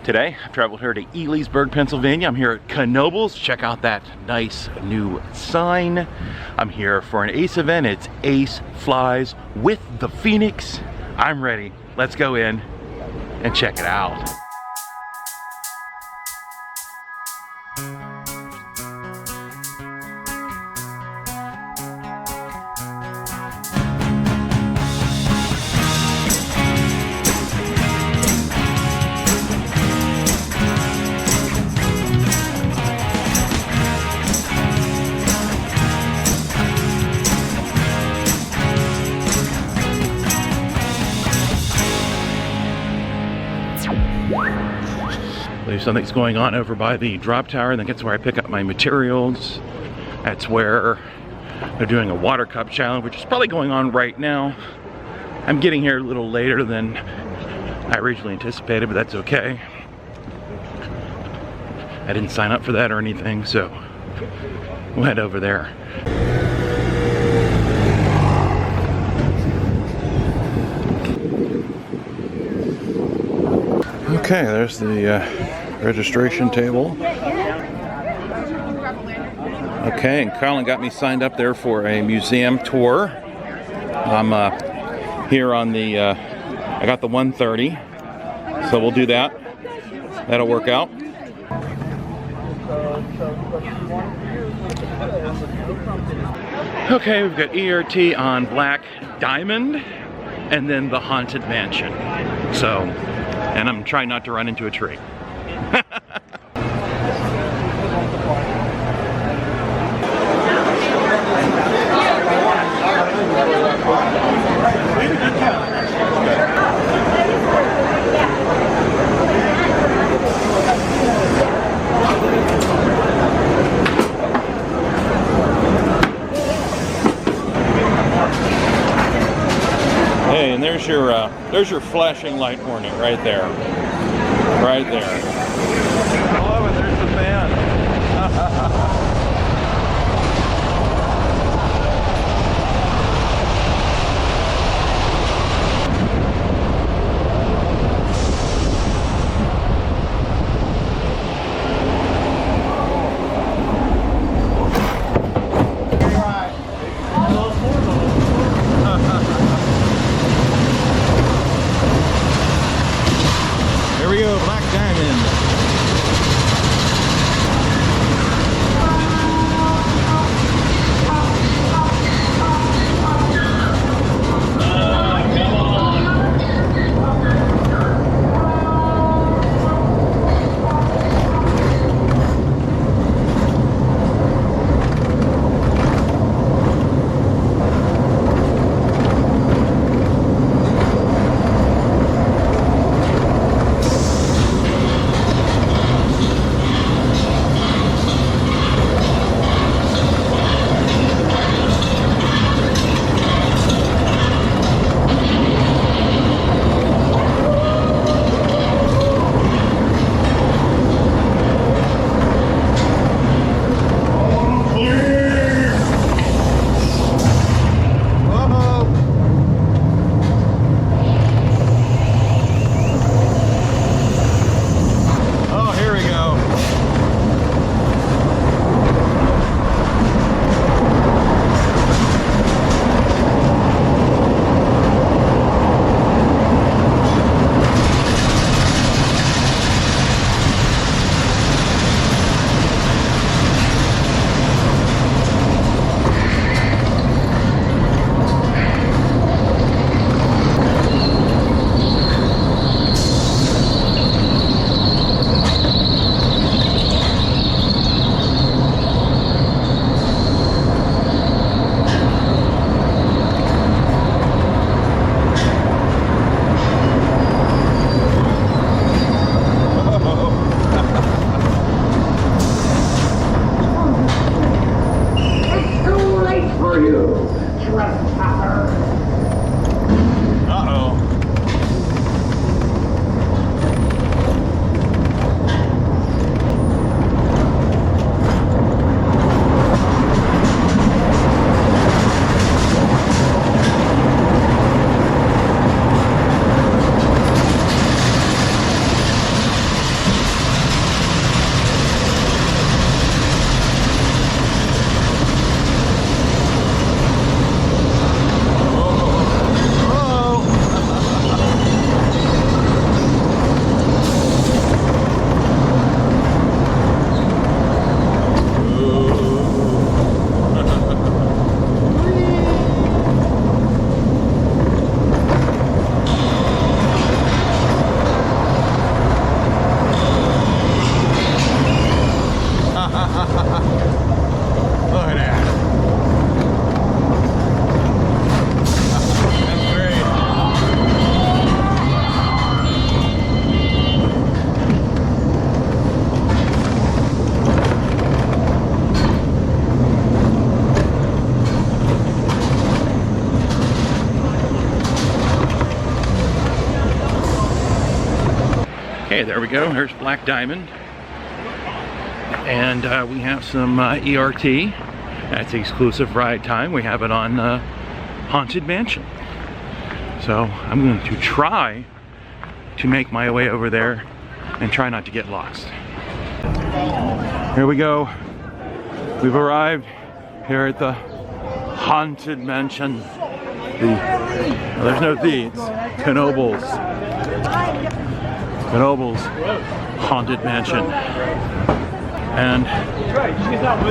Today, I've traveled here to Elysburg, Pennsylvania. I'm here at Knoebels. Check out that nice new sign. I'm here for an Ace event. It's Ace Flies with the Phoenix. I'm ready. Let's go in and check it out. There's something's going on over by the drop tower, and then that's where I pick up my materials. That's where they're doing a water cup challenge, which is probably going on right now. I'm getting here a little later than I originally anticipated, but that's okay. I didn't sign up for that or anything, so we'll head over there. Okay, there's the registration table. Okay, and Colin got me signed up there for a museum tour. I'm here on the, I got the 1:30, so we'll do that. That'll work out. Okay, we've got ERT on Black Diamond, and then the Haunted Mansion. So, and I'm trying not to run into a tree. Hey, and there's your flashing light hornet right there. Right there. Oh, and there's the fan. Here we go, Black Diamond. Hey, there we go. Here's Black Diamond. And we have some ERT. That's exclusive ride time. We have it on Haunted Mansion. So I'm going to try to make my way over there and try not to get lost. Here we go. We've arrived here at the Haunted Mansion. There's no the, it's Knoebels. Knoebels Haunted Mansion. And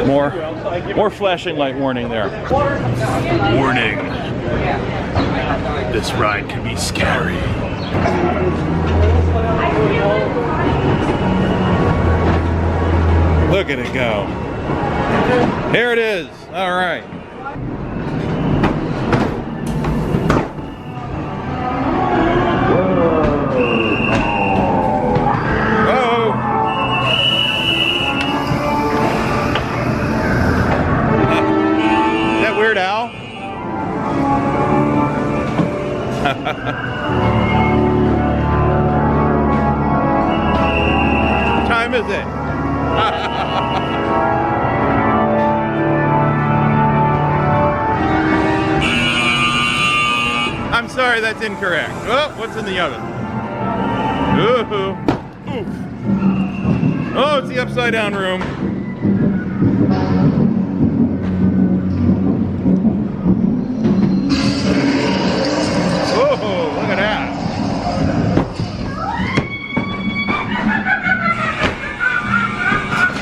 more flashing light warning there. Warning. This ride can be scary. Look at it go. Here it is. All right. Weird Al? What time is it? I'm sorry, that's incorrect. Oh, what's in the oven? Ooh. Oh, it's the upside down room.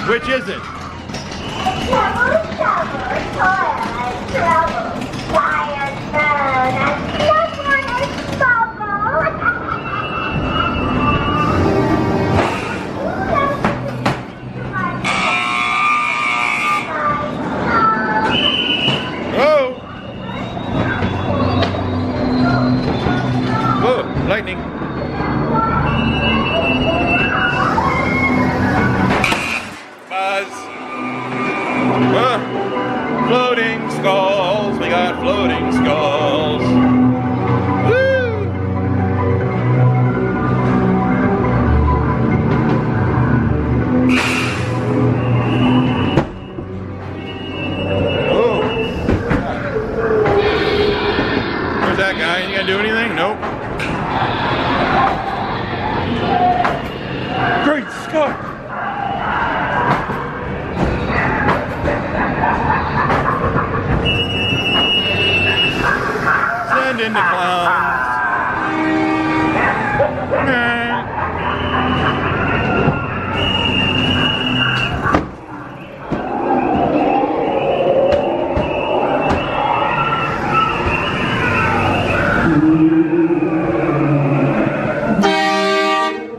Which is it? Oh! Oh, lightning. Floating skulls, we got floating skulls. Woo! Oh. Where's that guy? You gonna do anything? Nope. Great Scott! Into clowns.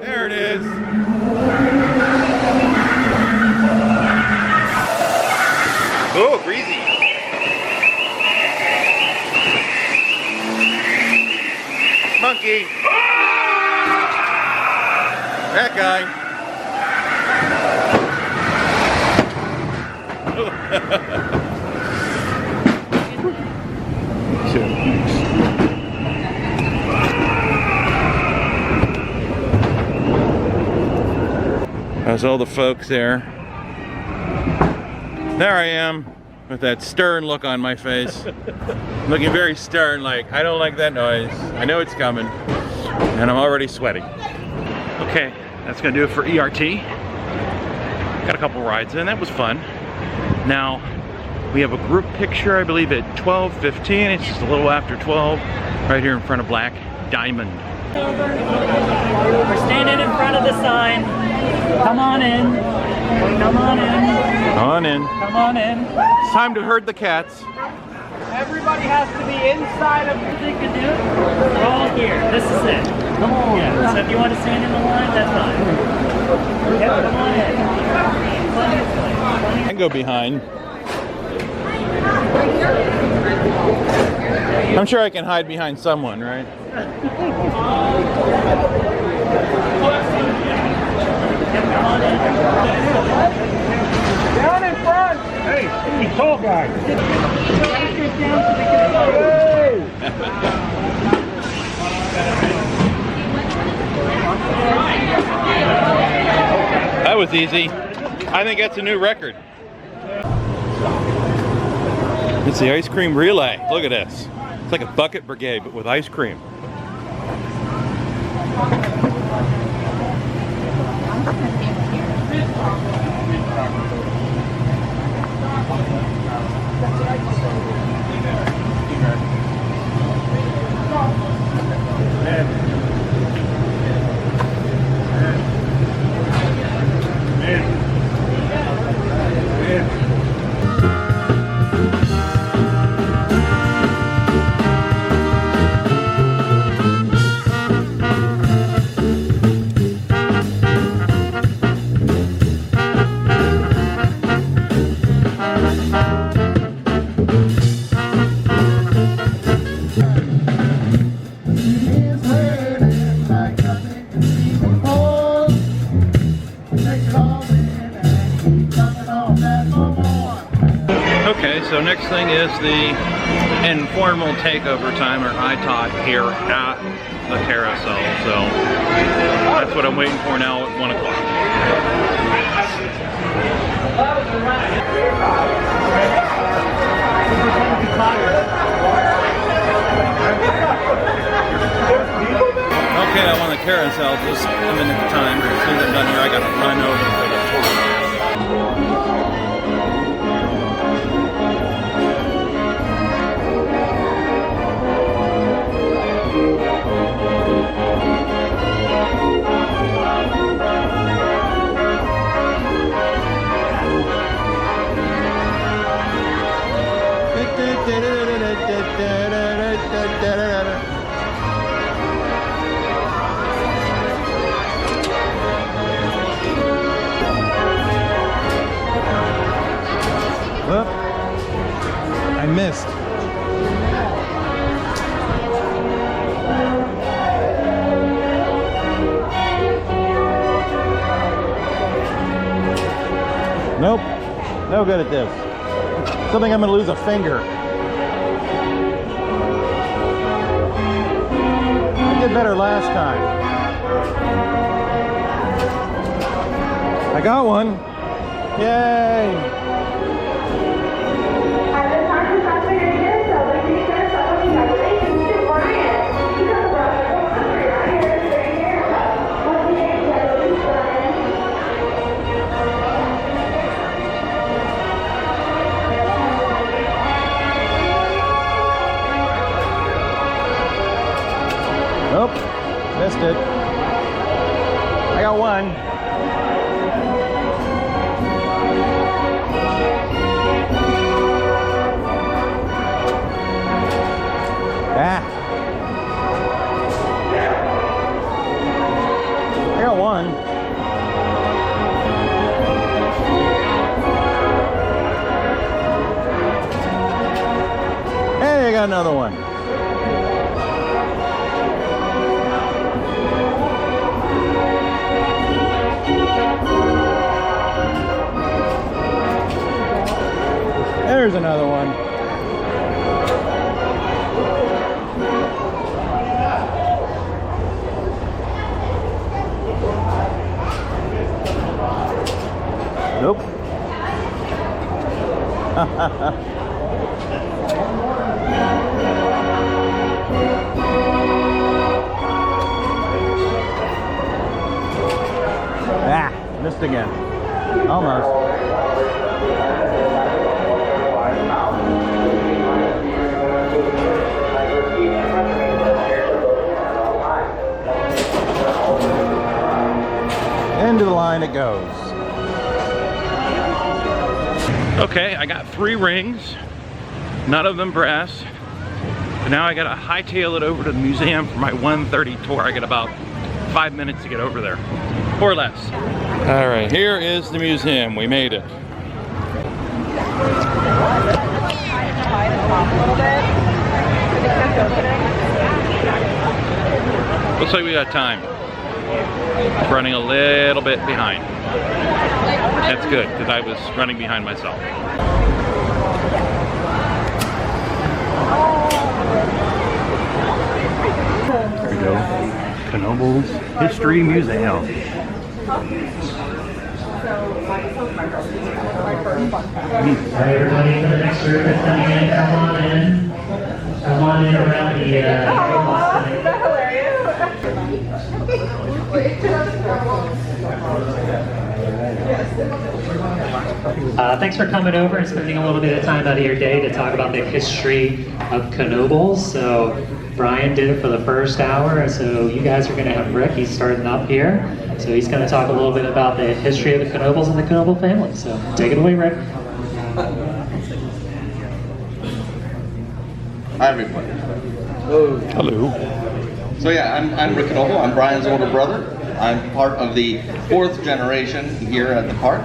There it is. Oh, breezy. Monkey. That guy. There's all the folks there. There I am with that stern look on my face. Looking very stern, like, I don't like that noise. I know it's coming. And I'm already sweating. Okay, that's gonna do it for ERT. Got a couple rides in, that was fun. Now, we have a group picture, I believe at 12:15. It's just a little after 12, right here in front of Black Diamond. We're standing in front of the sign. Come on in. Come on in. Come on in. Come on in. It's time to herd the cats. Everybody has to be inside of the thing to do it. We're all here. This is it. Come on. Yeah. So if you want to stand in the line, that's fine. Yeah, come on in. I can go behind. I'm sure I can hide behind someone, right? Down in front. Hey, tall guy. Hey. That was easy. I think that's a new record. It's the ice cream relay. Look at this. It's like a bucket brigade, but with ice cream. Okay, so next thing is the informal takeover time, or ITOT, here at the carousel. So that's what I'm waiting for now at 1 o'clock. Okay, I'm on the carousel, just a minute at a time. As soon as I'm done here, I gotta run over for the tour. Well, I missed. Nope, no good at this. Something I'm gonna lose a finger. I did better last time. I got one. Yay! Nope, missed it. I got one. Ah. I got one. Hey, I got another one. There's another one. Nope. Ah, missed again. Almost. Into the line it goes. Okay, I got 3 rings, none of them brass. But now I gotta hightail it over to the museum for my 1:30 tour. I got about 5 minutes to get over there, or less. All right, here is the museum. We made it. Looks like we got time. Running a little bit behind. That's good, because I was running behind myself. There we go. Knoebels History Museum. Alright, everybody, for the next group that's coming in, come on in. Come on in around the thanks for coming over and spending a little bit of time out of your day to talk about the history of Knoebels. So Brian did it for the first hour, so you guys are going to have Rick. He's starting up here. So he's going to talk a little bit about the history of the Knoebels and the Knobel family. So take it away, Rick. Hi, everybody. Hello. So yeah, I'm Rick Knobel. I'm Brian's older brother. I'm part of the 4th generation here at the park.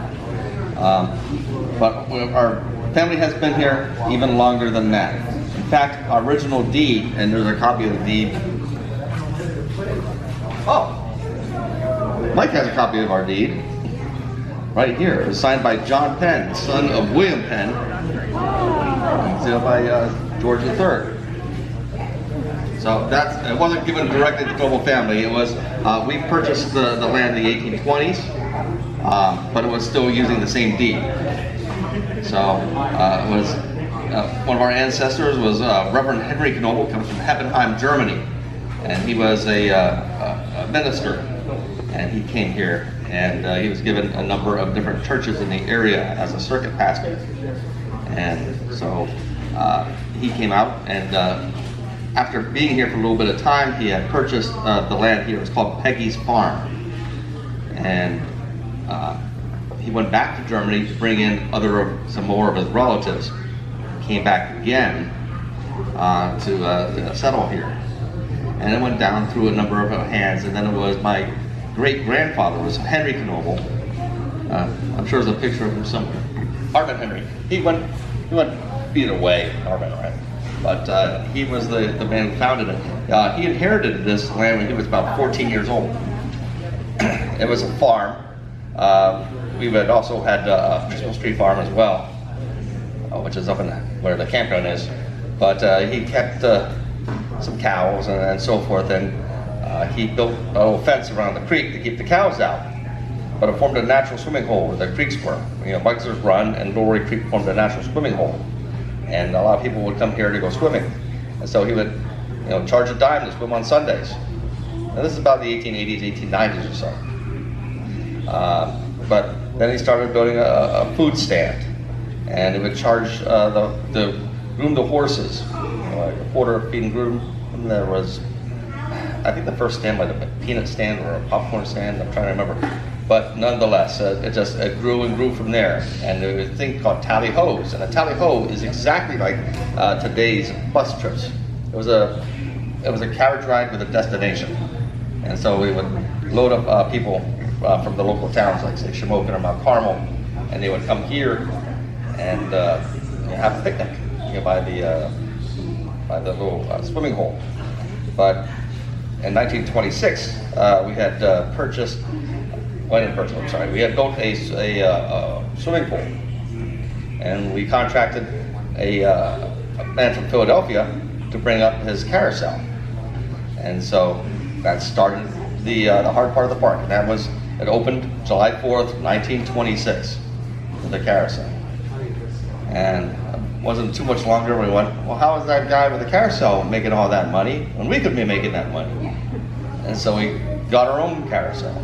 But our family has been here even longer than that. In fact, our original deed, and there's a copy of the deed. Oh, Mike has a copy of our deed right here. It was signed by John Penn, son of William Penn, sealed by George III. So it wasn't given directly to the Knobel family. It was, we purchased the land in the 1820s, but it was still using the same deed. So it was, one of our ancestors was Reverend Henry Knobel, comes from Heppenheim, Germany. And he was a minister, and he came here, and he was given a number of different churches in the area as a circuit pastor. And so he came out, and after being here for a little bit of time, he had purchased the land here. It was called Peggy's Farm. And he went back to Germany to bring in some more of his relatives. Came back again to settle here. And it went down through a number of hands, and then it was my great-grandfather, was Henry Knobel. I'm sure there's a picture of him somewhere. Hartman Henry. He went beat away, Hartman, right? But he was the man who founded it. He inherited this land when he was about 14 years old. It was a farm. We had also had a Christmas tree farm as well, which is up in where the campground is. But he kept some cows and so forth, and he built a little fence around the creek to keep the cows out. But it formed a natural swimming hole where the creeks were. You know, Bugsers Run and Lowery Creek formed a natural swimming hole. And a lot of people would come here to go swimming. And so he would, charge a dime to swim on Sundays. Now this is about the 1880s, 1890s or so. But then he started building a food stand. And he would charge the groom the horses, like a quarter feed and groom. And there was, I think the first stand was a peanut stand or a popcorn stand, I'm trying to remember. But nonetheless, it grew and grew from there. And there was a thing called tally-hos. And a tally-ho is exactly like today's bus trips. It was a carriage ride with a destination. And so we would load up people from the local towns, like say Shamokin or Mount Carmel, and they would come here and have a picnic by the little swimming hole. But in 1926, we had we had built a swimming pool, and we contracted a man from Philadelphia to bring up his carousel, and so that started the hard part of the park. And it opened July 4th, 1926, with the carousel. And it wasn't too much longer when we went, well, how is that guy with the carousel making all that money when we could be making that money? And so we got our own carousel.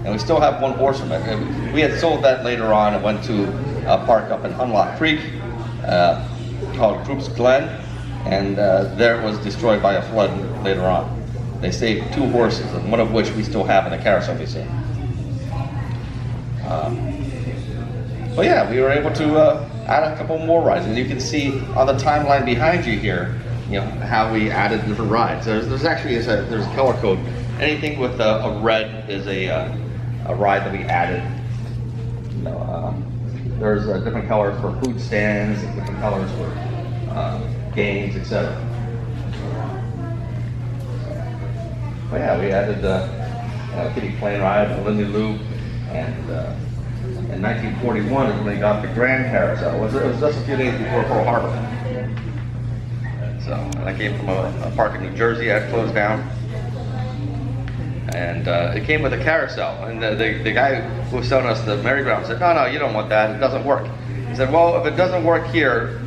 And we still have one horse from it. We had sold that later on and went to a park up in Hunlock Creek called Group's Glen, and there it was destroyed by a flood later on. They saved 2 horses, and one of which we still have in the carousel museum. But yeah, we were able to add a couple more rides, and you can see on the timeline behind you here, how we added different rides. There's actually there's a color code. Anything with a red is a ride that we added. There's different colors for food stands, different colors for games, etc. But yeah, we added kiddie plane ride, the Lindy Loop, and in 1941 is when they got the Grand Carousel. It was just a few days before Pearl Harbor. So, and I came from a park in New Jersey that closed down. And it came with a carousel. And the guy who was selling us the merry-go-round said, no, you don't want that. It doesn't work. He said, well, if it doesn't work here,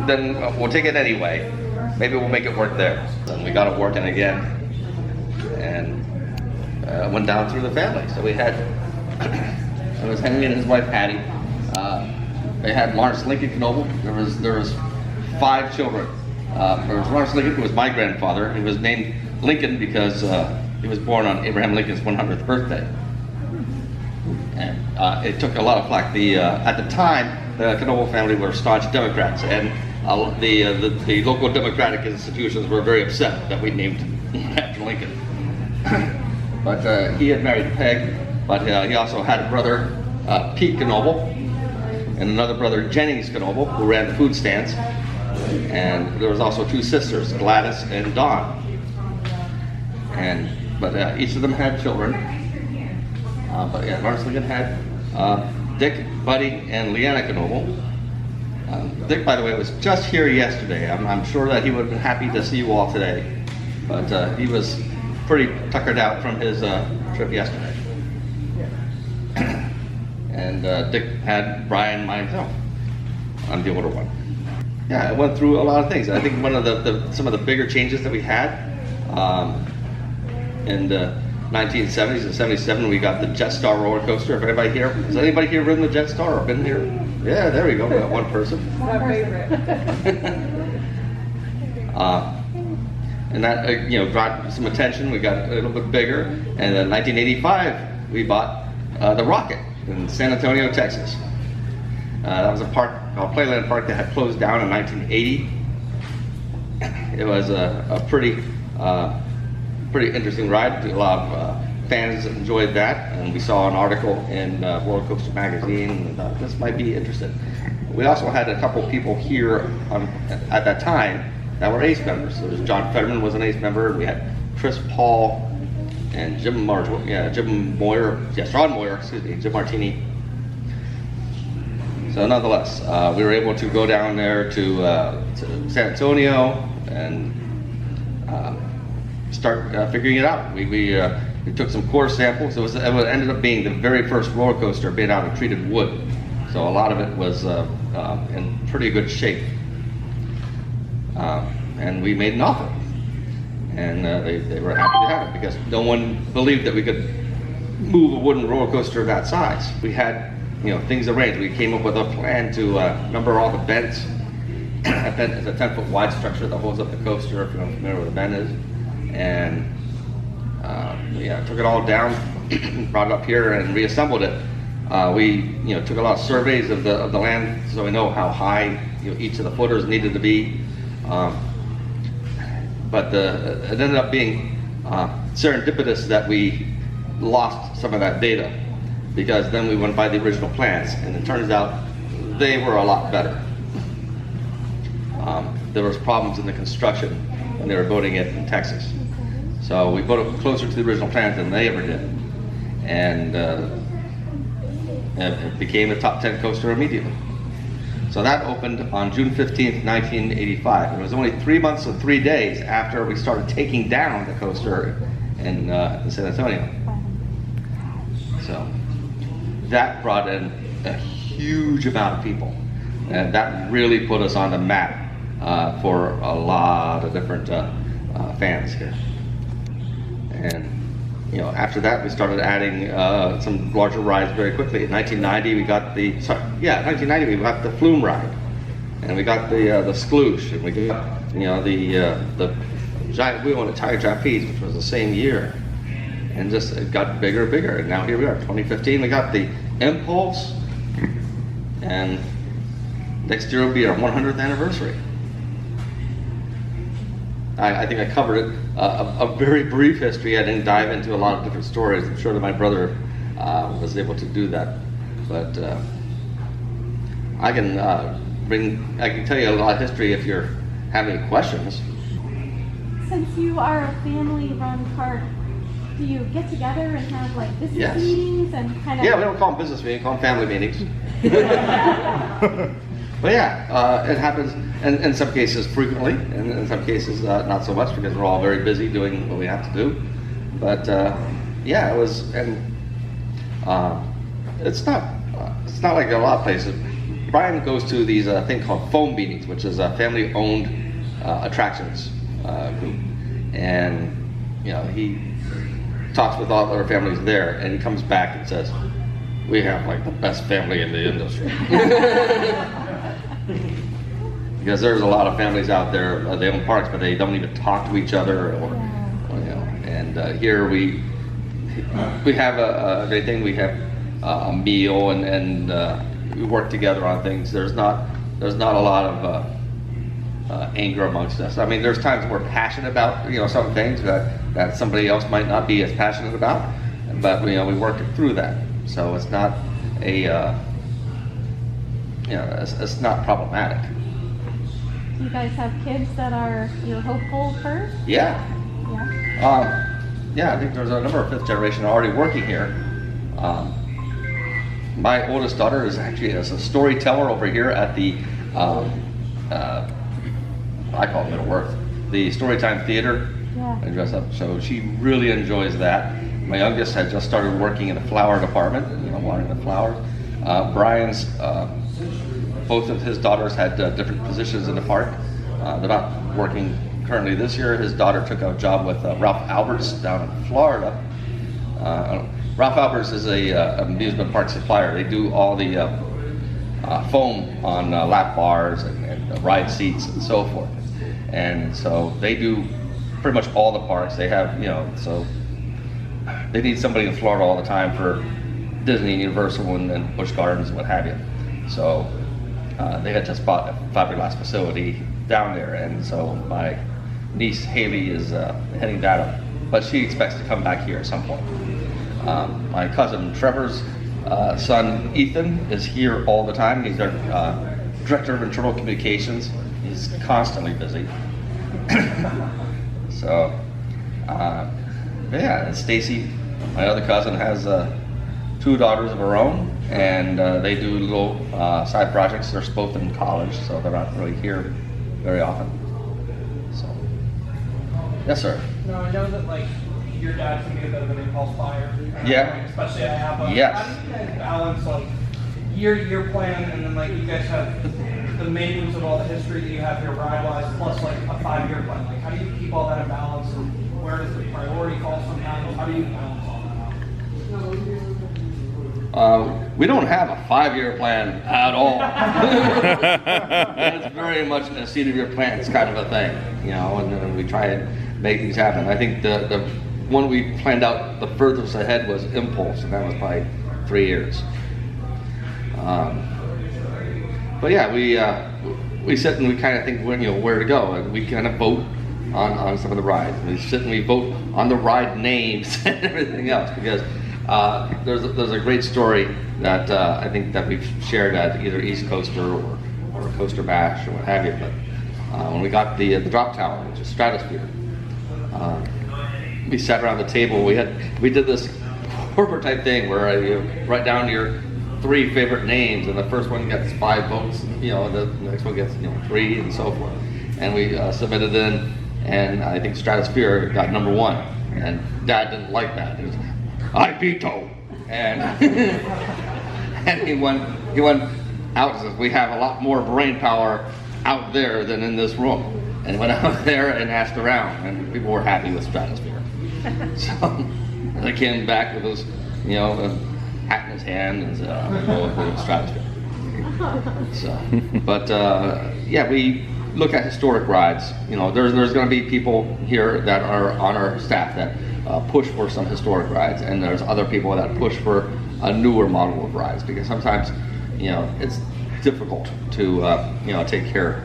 then we'll take it anyway. Maybe we'll make it work there. And we got it working again. And went down through the family. So we had, it was Henry and his wife Patty. They had Lawrence Lincoln Knobel. There was 5 children. There was Lawrence Lincoln, who was my grandfather. He was named Lincoln because he was born on Abraham Lincoln's 100th birthday. And it took a lot of flack. At the time, the Knobel family were staunch Democrats, and the local Democratic institutions were very upset that we named after Lincoln. But he had married Peg, but he also had a brother, Pete Knobel, and another brother, Jennings Knobel, who ran the food stands. And there was also 2 sisters, Gladys and Dawn. But each of them had children. But yeah, Lawrence Lincoln had Dick, Buddy, and Leanna Knobel. Dick, by the way, was just here yesterday. I'm sure that he would have been happy to see you all today. But he was pretty tuckered out from his trip yesterday. And Dick had Brian, myself. I'm the older one. Yeah, I went through a lot of things. I think one of some of the bigger changes that we had in the 1970s and 77, we got the Jetstar roller coaster. If anybody here, has anybody here ridden the Jetstar or been here? Yeah, there we go. We got one person. My favorite. And that brought some attention. We got a little bit bigger. And in 1985, we bought the Rocket in San Antonio, Texas. That was a playland park that had closed down in 1980. It was a pretty interesting ride. A lot of fans enjoyed that, and we saw an article in Roller Coaster magazine, and thought this might be interesting. We also had a couple people here at that time that were ACE members. So John Fetterman was an ACE member. We had Chris Paul and Jim Moyer, Jim Martini. So nonetheless, we were able to go down there to San Antonio and start figuring it out. We took some core samples. It ended up being the very first roller coaster made out of treated wood. So a lot of it was in pretty good shape. And we made an offer. And they were happy to have it because no one believed that we could move a wooden roller coaster of that size. We had things arranged. We came up with a plan to number all the bends. A bend is a 10-foot wide structure that holds up the coaster, if you're not familiar with what a bend is. And took it all down, brought it up here and reassembled it. We took a lot of surveys of the land so we know how high each of the footers needed to be. But it ended up being serendipitous that we lost some of that data, because then we went by the original plans, and it turns out they were a lot better. There was problems in the construction when they were building it in Texas. So we put it closer to the original plans than they ever did. And it became a top 10 coaster immediately. So that opened on June 15th, 1985. It was only 3 months and 3 days after we started taking down the coaster in San Antonio. So that brought in a huge amount of people. And that really put us on the map for a lot of different fans here. And after that, we started adding some larger rides very quickly. In 1990, we got the Flume ride, and we got the Skloosh, and we got the giant wheel and a tire trapeze, which was the same year, and just it got bigger and bigger. And now here we are, 2015. We got the Impulse, and next year will be our 100th anniversary. I think I covered it, a very brief history. I didn't dive into a lot of different stories. I'm sure that my brother was able to do that. But I can tell you a lot of history if you're having questions. Since you are a family-run park, do you get together and have like business meetings and kind of? Yeah, we don't call them business meetings, we call them family meetings. But yeah, it happens in some cases frequently, and in some cases not so much, because we're all very busy doing what we have to do. But yeah, it was, and it's not like a lot of places. Brian goes to these thing called foam meetings, which is a family-owned attractions group, and you know, he talks with all other families there, and he comes back and says, "We have like the best family in the industry." Because there's a lot of families out there, they own parks, but they don't even talk to each other, or you know. And here we have everything. We have a meal, and we work together on things. There's not a lot of anger amongst us. I mean, there's times we're passionate about, you know, some things that somebody else might not be as passionate about, but you know, we work through that. So it's not a you know, it's not problematic. Do you guys have kids that you're hopeful for? Yeah. Yeah. Yeah, I think there's a number of fifth generation already working here. My oldest daughter is actually a storyteller over here at the I call it Middle Worth, the Storytime Theater. Yeah. And dress up, so she really enjoys that. My youngest had just started working in the flower department, you know, watering the flowers. Brian's, both of his daughters had different positions in the park. They're not working currently this year. His daughter took a job with Ralph Alberts down in Florida. Ralph Alberts is a amusement park supplier. They do all the foam on lap bars and ride seats and so forth. And so they do pretty much all the parks. They have, you know, so they need somebody in Florida all the time for Disney and Universal and Busch Gardens and what have you. So they had just bought a fiberglass facility down there, and so my niece Haley is heading that up, but she expects to come back here at some point. My cousin Trevor's son Ethan is here all the time. He's our director of internal communications. He's constantly busy. So, yeah, and Stacy, my other cousin, has 2 daughters of her own, and they do little side projects. They're both in college, so they're not really here very often. So, yes, sir. No, I know that like your dad can be a bit of an impulse buyer. Yeah. Especially I have. Yes. How do you guys balance like year plan, and then like you guys have the maintenance of all the history that you have here ride-wise, plus like a 5-year plan? Like, how do you keep all that in balance, and where does the priority fall sometimes? How do you balance all that out? We don't have a 5-year plan at all. It's very much a seat-of-your plans kind of a thing, you know, and we try and make things happen. I think the one we planned out the furthest ahead was Impulse, and that was probably 3 years. But yeah, we sit and we kind of think, you know, where to go, and we kind of vote on some of the rides. We sit and we vote on the ride names and everything else, because there's a great story that I think that we've shared at either East Coaster or Coaster Bash or what have you. But when we got the drop tower, which is Stratosphere, we sat around the table. We did this corporate type thing where you write down your 3 favorite names, and the first one gets 5 votes. You know, the next one gets 3, and so forth. And we submitted in, and I think Stratosphere got number 1. And Dad didn't like that. He was, I veto. And and he went out and says, we have a lot more brain power out there than in this room. And went out there and asked around, and people were happy with Stratosphere. So they came back with his, a hat in his hand and said, "I'm going with Stratosphere." So, but yeah, we look at historic rides. There's going to be people here that are on our staff that push for some historic rides, and there's other people that push for a newer model of rides, because sometimes, it's difficult to take care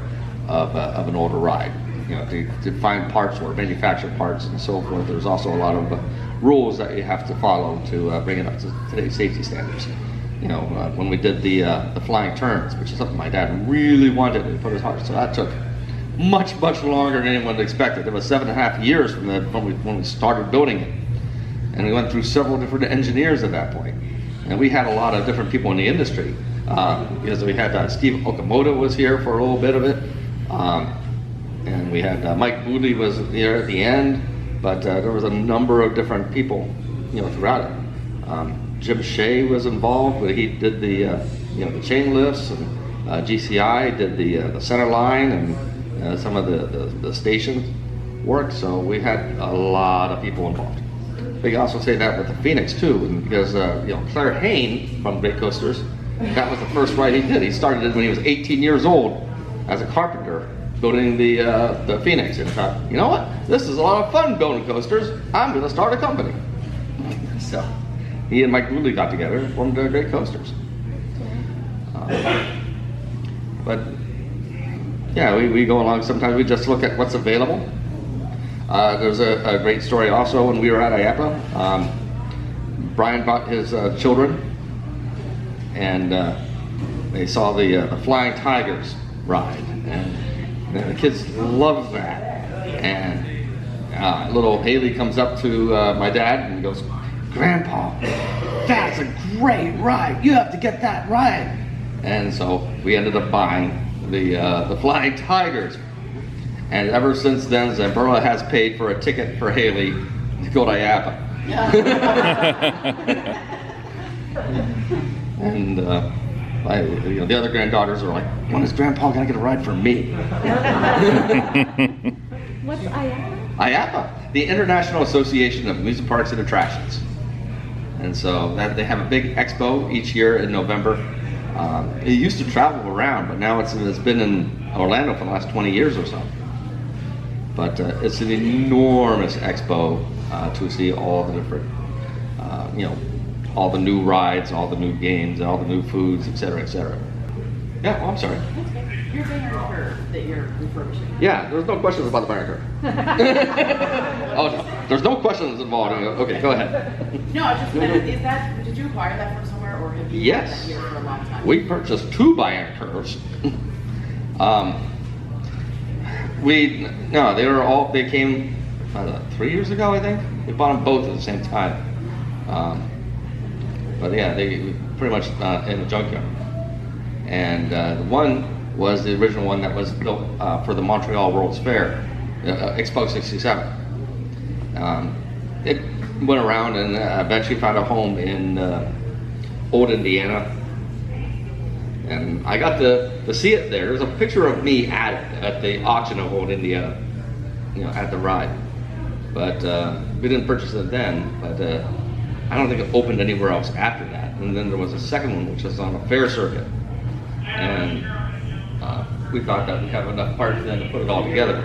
of an older ride. To find parts or manufacture parts and so forth. There's also a lot of rules that you have to follow to bring it up to today's safety standards. When we did the flying turns, which is something my dad really wanted to put his heart, so that took much longer than anyone expected. It was 7.5 years from when we started building it, and we went through several different engineers at that point. And we had a lot of different people in the industry, because we had Steve Okamoto was here for a little bit of it. And we had Mike Booley was there at the end, but there was a number of different people throughout it. Jim Shea was involved, but he did the the chain lifts, and GCI did the center line and some of the station work. So we had a lot of people involved. But you also say that with the Phoenix too, because Claire Hain from Great Coasters, that was the first ride he did. He started it when he was 18 years old as a carpenter, building the Phoenix, and thought, you know what, this is a lot of fun building coasters. I'm going to start a company. So he and Mike Goodley got together and formed Great Coasters. But yeah, we go along. Sometimes we just look at what's available. There's a great story also when we were at IAPA. Brian brought his children, and they saw the Flying Tigers ride, and the kids loved that. And little Haley comes up to my dad and goes, "Grandpa, that's a great ride. You have to get that ride." And so we ended up buying the Flying Tigers. And ever since then, Zamperla has paid for a ticket for Haley to go to IAPA. And the other granddaughters are like, "When is Grandpa gonna get a ride for me?" What's IAPA? IAPA, the International Association of Amusement Parks and Attractions. And so they have a big expo each year in November. It used to travel around, but now it's been in Orlando for the last 20 years or so. But it's an enormous expo to see all the different, all the new rides, all the new games, all the new foods, et cetera, et cetera. Yeah, I'm sorry. Your banner curve that you're refurbishing. Yeah, there's no questions about the banner curve. Oh, no, there's no questions involved. Okay, go ahead. No, I was just wondering, did you acquire that from somewhere, or have you had that Yes. here for a long time? We purchased 2 banner curves. They came 3 years ago, I think. We bought them both at the same time. But yeah, they pretty much in the junkyard. And the one was the original one that was built for the Montreal World's Fair, Expo 67. It went around and eventually found a home in Old Indiana. And I got to see it there. There's a picture of me at the auction of Old Indiana, at the ride. But we didn't purchase it then, but I don't think it opened anywhere else after that. And then there was a second one, which was on a fair circuit. And we thought that we'd have enough parts then to put it all together.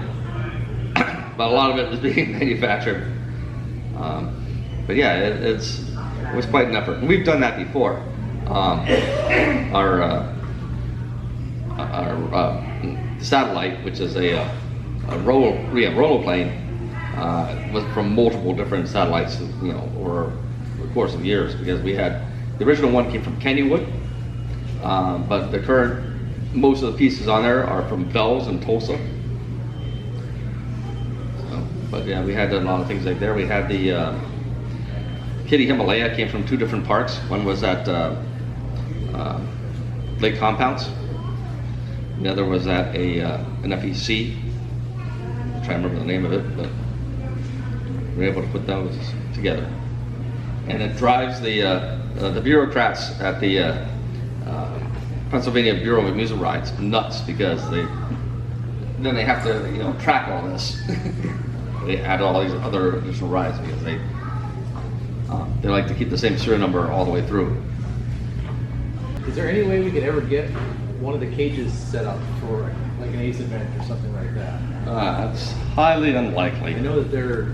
But a lot of it was being manufactured. But yeah, it was quite an effort. And we've done that before. Our satellite, which is a rollerplane, was from multiple different satellites, over the course of years, because we had the original one came from Kennywood, but most of the pieces on there are from Bells and Tulsa. But yeah, we had a lot of things like there. We had the Kitty Himalaya came from 2 different parks. One was at Lake Compounce. The other was at an FEC. I'm trying to remember the name of it, but we were able to put those together. And it drives the bureaucrats at the Pennsylvania Bureau of Amusement Rides nuts, because they have to track all this. They add all these other additional rides because they like to keep the same serial number all the way through. Is there any way we could ever get one of the cages set up for like an Ace event or something like that? It's highly unlikely. I know that they're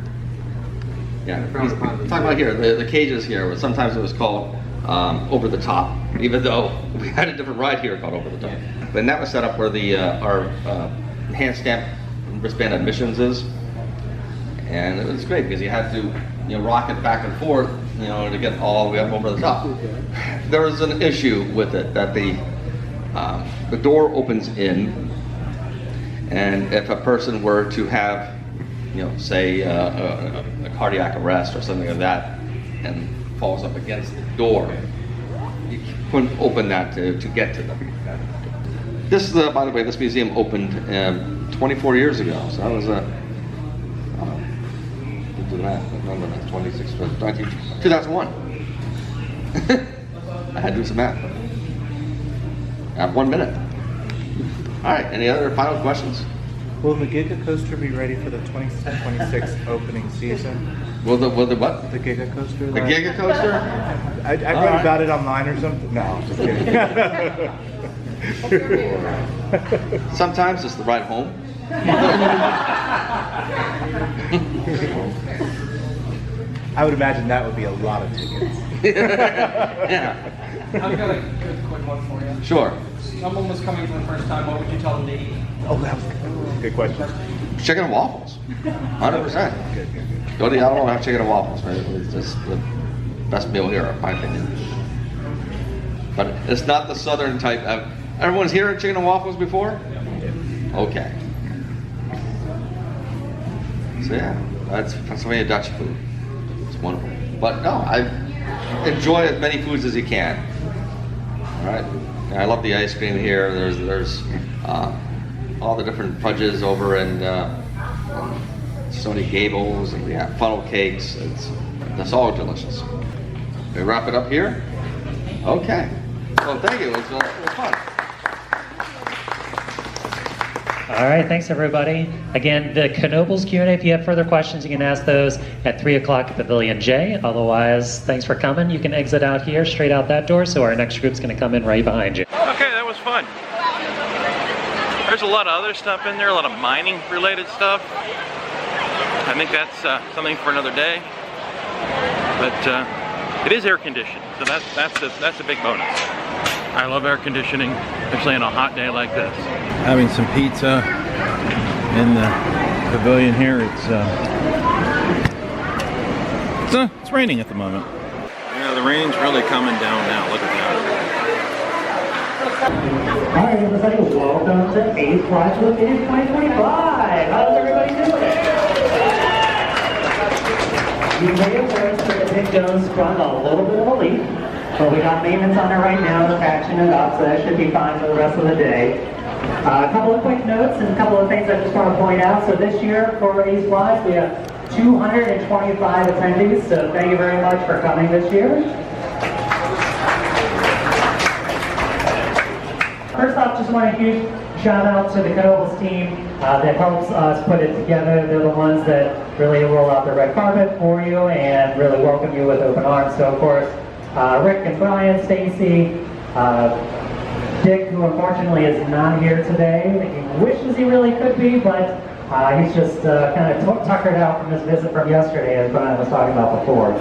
Talking about here, the cages here, sometimes it was called Over the Top, even though we had a different ride here called Over the Top. Yeah. But that was set up where our hand stamp wristband admissions is. And it was great because you had to rock it back and forth to get all the way up over the top. There was an issue with it that the door opens in, and if a person were to have say a cardiac arrest or something like that and falls up against the door, you couldn't open that to get to them. This, by the way, this museum opened 24 years ago, so that was the math. No, 26, 19, 2001. I had to do some math. I have 1 minute. All right, any other final questions? Will the Giga Coaster be ready for the 2026 opening season? Will the what? The Giga Coaster? The Giga Coaster? I read about it online or something. No, I'm just kidding. Sometimes it's the ride home. I would imagine that would be a lot of tickets. Yeah. I've got a good quick one for you. Sure. Someone was coming for the first time, what would you tell them to eat? Oh, that was a good question. Chicken and waffles. 100%. Go to the Alamo and have chicken and waffles. Right? It's just the best meal here, in my opinion. But it's not the southern type. Everyone's here at chicken and waffles before? Okay. So yeah, that's Pennsylvania Dutch food. It's wonderful. But no, I enjoy as many foods as you can. All right. And I love the ice cream here. There's all the different fudges over in Stony Gables, and we have funnel cakes. It's all delicious. We wrap it up here. Okay. Well, thank you. It was fun. All right, thanks everybody. Again, the Knoebels Q&A, if you have further questions, you can ask those at 3 o'clock at Pavilion J. Otherwise, thanks for coming. You can exit out here, straight out that door, so our next group's gonna come in right behind you. Okay, that was fun. There's a lot of other stuff in there, a lot of mining related stuff. I think that's something for another day. But it is air conditioned, so that's a big bonus. I love air conditioning, especially on a hot day like this. Having some pizza in the pavilion here. It's raining at the moment. Yeah, the rain's really coming down now. Look at that. All right, everybody, welcome to Ace Watch with It 2025. How's everybody doing? You may have noticed that the Big Joe's sprung a little bit of a leak, but we got maintenance on it right now to patching it up, so that should be fine for the rest of the day. A couple of quick notes and a couple of things I just want to point out. So this year for Ace Flies, we have 225 attendees, so thank you very much for coming this year. First off, just want a huge shout out to the Knoebels team that helps us put it together. They're the ones that really roll out the red carpet for you and really welcome you with open arms. So of course, Rick and Brian, Stacy, Dick, who unfortunately is not here today. He wishes he really could be, but he's just kind of tuckered out from his visit from yesterday, as Brian was talking about before.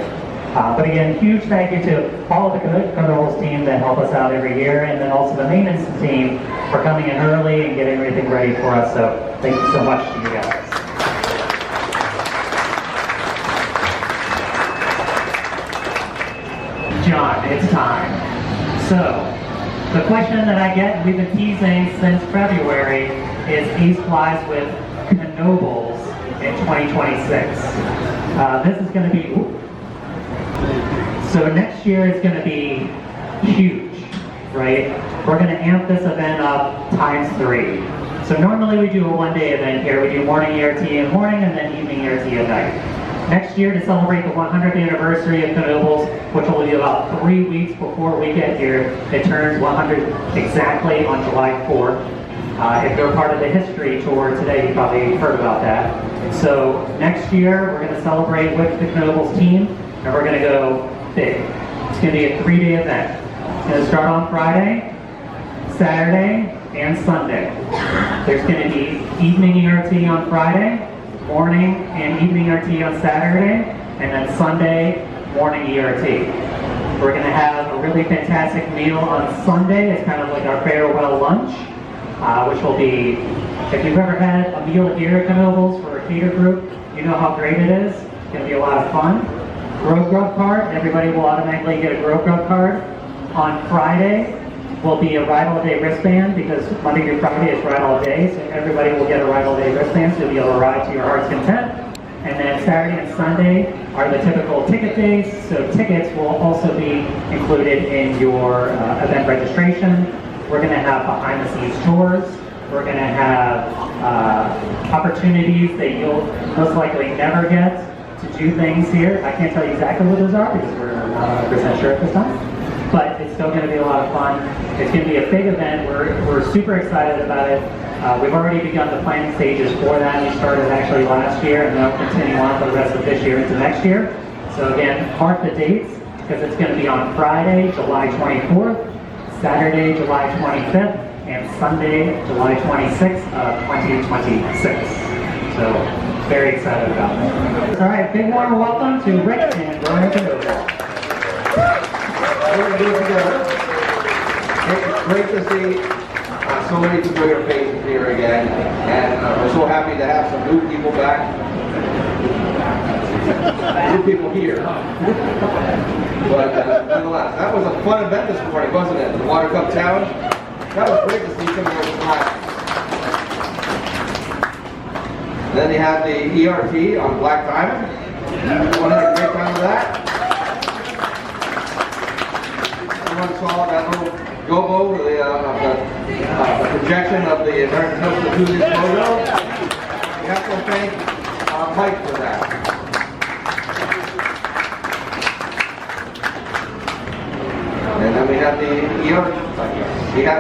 But again, huge thank you to all of the Knoebels team that help us out every year, and then also the maintenance team for coming in early and getting everything ready for us. So thank you so much to you guys. John, it's time. So, the question that I get, we've been teasing since February, is Ace Flies with Knoebels in 2026. This is going to be, so next year is going to be huge, right? We're going to amp this event up ×3. So normally we do a one-day event here. We do morning ERT in the morning and then evening ERT at night. Next year, to celebrate the 100th anniversary of Knoebels, which will be about 3 weeks before we get here, it turns 100 exactly on July 4th. If you're part of the history tour today, you probably heard about that. So next year, we're going to celebrate with the Knoebels team, and we're going to go big. It's going to be a 3-day event. It's going to start on Friday, Saturday, and Sunday. There's going to be evening ERT on Friday, morning and evening ERT on Saturday, and then Sunday, morning ERT. We're going to have a really fantastic meal on Sunday. It's kind of like our farewell lunch, which will be, if you've ever had a meal here at Knoebels for a cater group, you know how great it is. It's going to be a lot of fun. Grove Grub card, everybody will automatically get a Grove Grub card. On Friday will be a Ride All Day wristband, because Monday through Friday is Ride All Day, so everybody will get a Ride All Day wristband, so you'll be able to ride to your heart's content. And then Saturday and Sunday are the typical ticket days, so tickets will also be included in your event registration. We're going to have behind-the-scenes tours. We're going to have opportunities that you'll most likely never get to do things here. I can't tell you exactly what those are because we're not 100% sure at this time. But it's still going to be a lot of fun. It's going to be a big event. We're super excited about it. We've already begun the planning stages for that. We started actually last year, and they'll continue on for the rest of this year into next year. So again, mark the dates because it's going to be on Friday, July 24th, Saturday, July 25th, and Sunday, July 26th of 2026. So very excited about it. All right, big warm welcome to Rick and Brian Knoebel. We're going to do it together. It's great to see so many familiar faces here again, and we're so happy to have some new people back. New people here. But nonetheless, that was a fun event this morning, wasn't it? The Water Cup Challenge. That was great to see some of those smiles. Then you have the ERT on Black Diamond. Everyone had a great time with that. Everyone saw that little gobo, the projection of the American Coast Enthusiast logo. We have to thank Mike for that. And then we have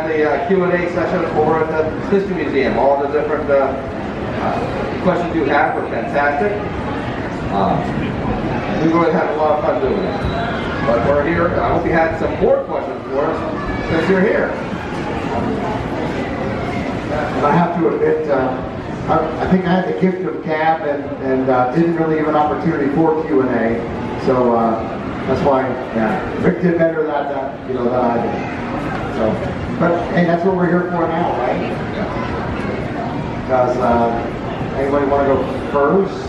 the Q&A session over at the History Museum. All the different questions you have were fantastic. We really had a lot of fun doing it. But we're here. I hope you had some more questions for us since you're here. And I have to admit, I think I had the gift of gab and didn't really give an opportunity for Q&A. So that's why, yeah, Rick did better than I did. So, but hey, that's what we're here for now, right? Because anybody want to go first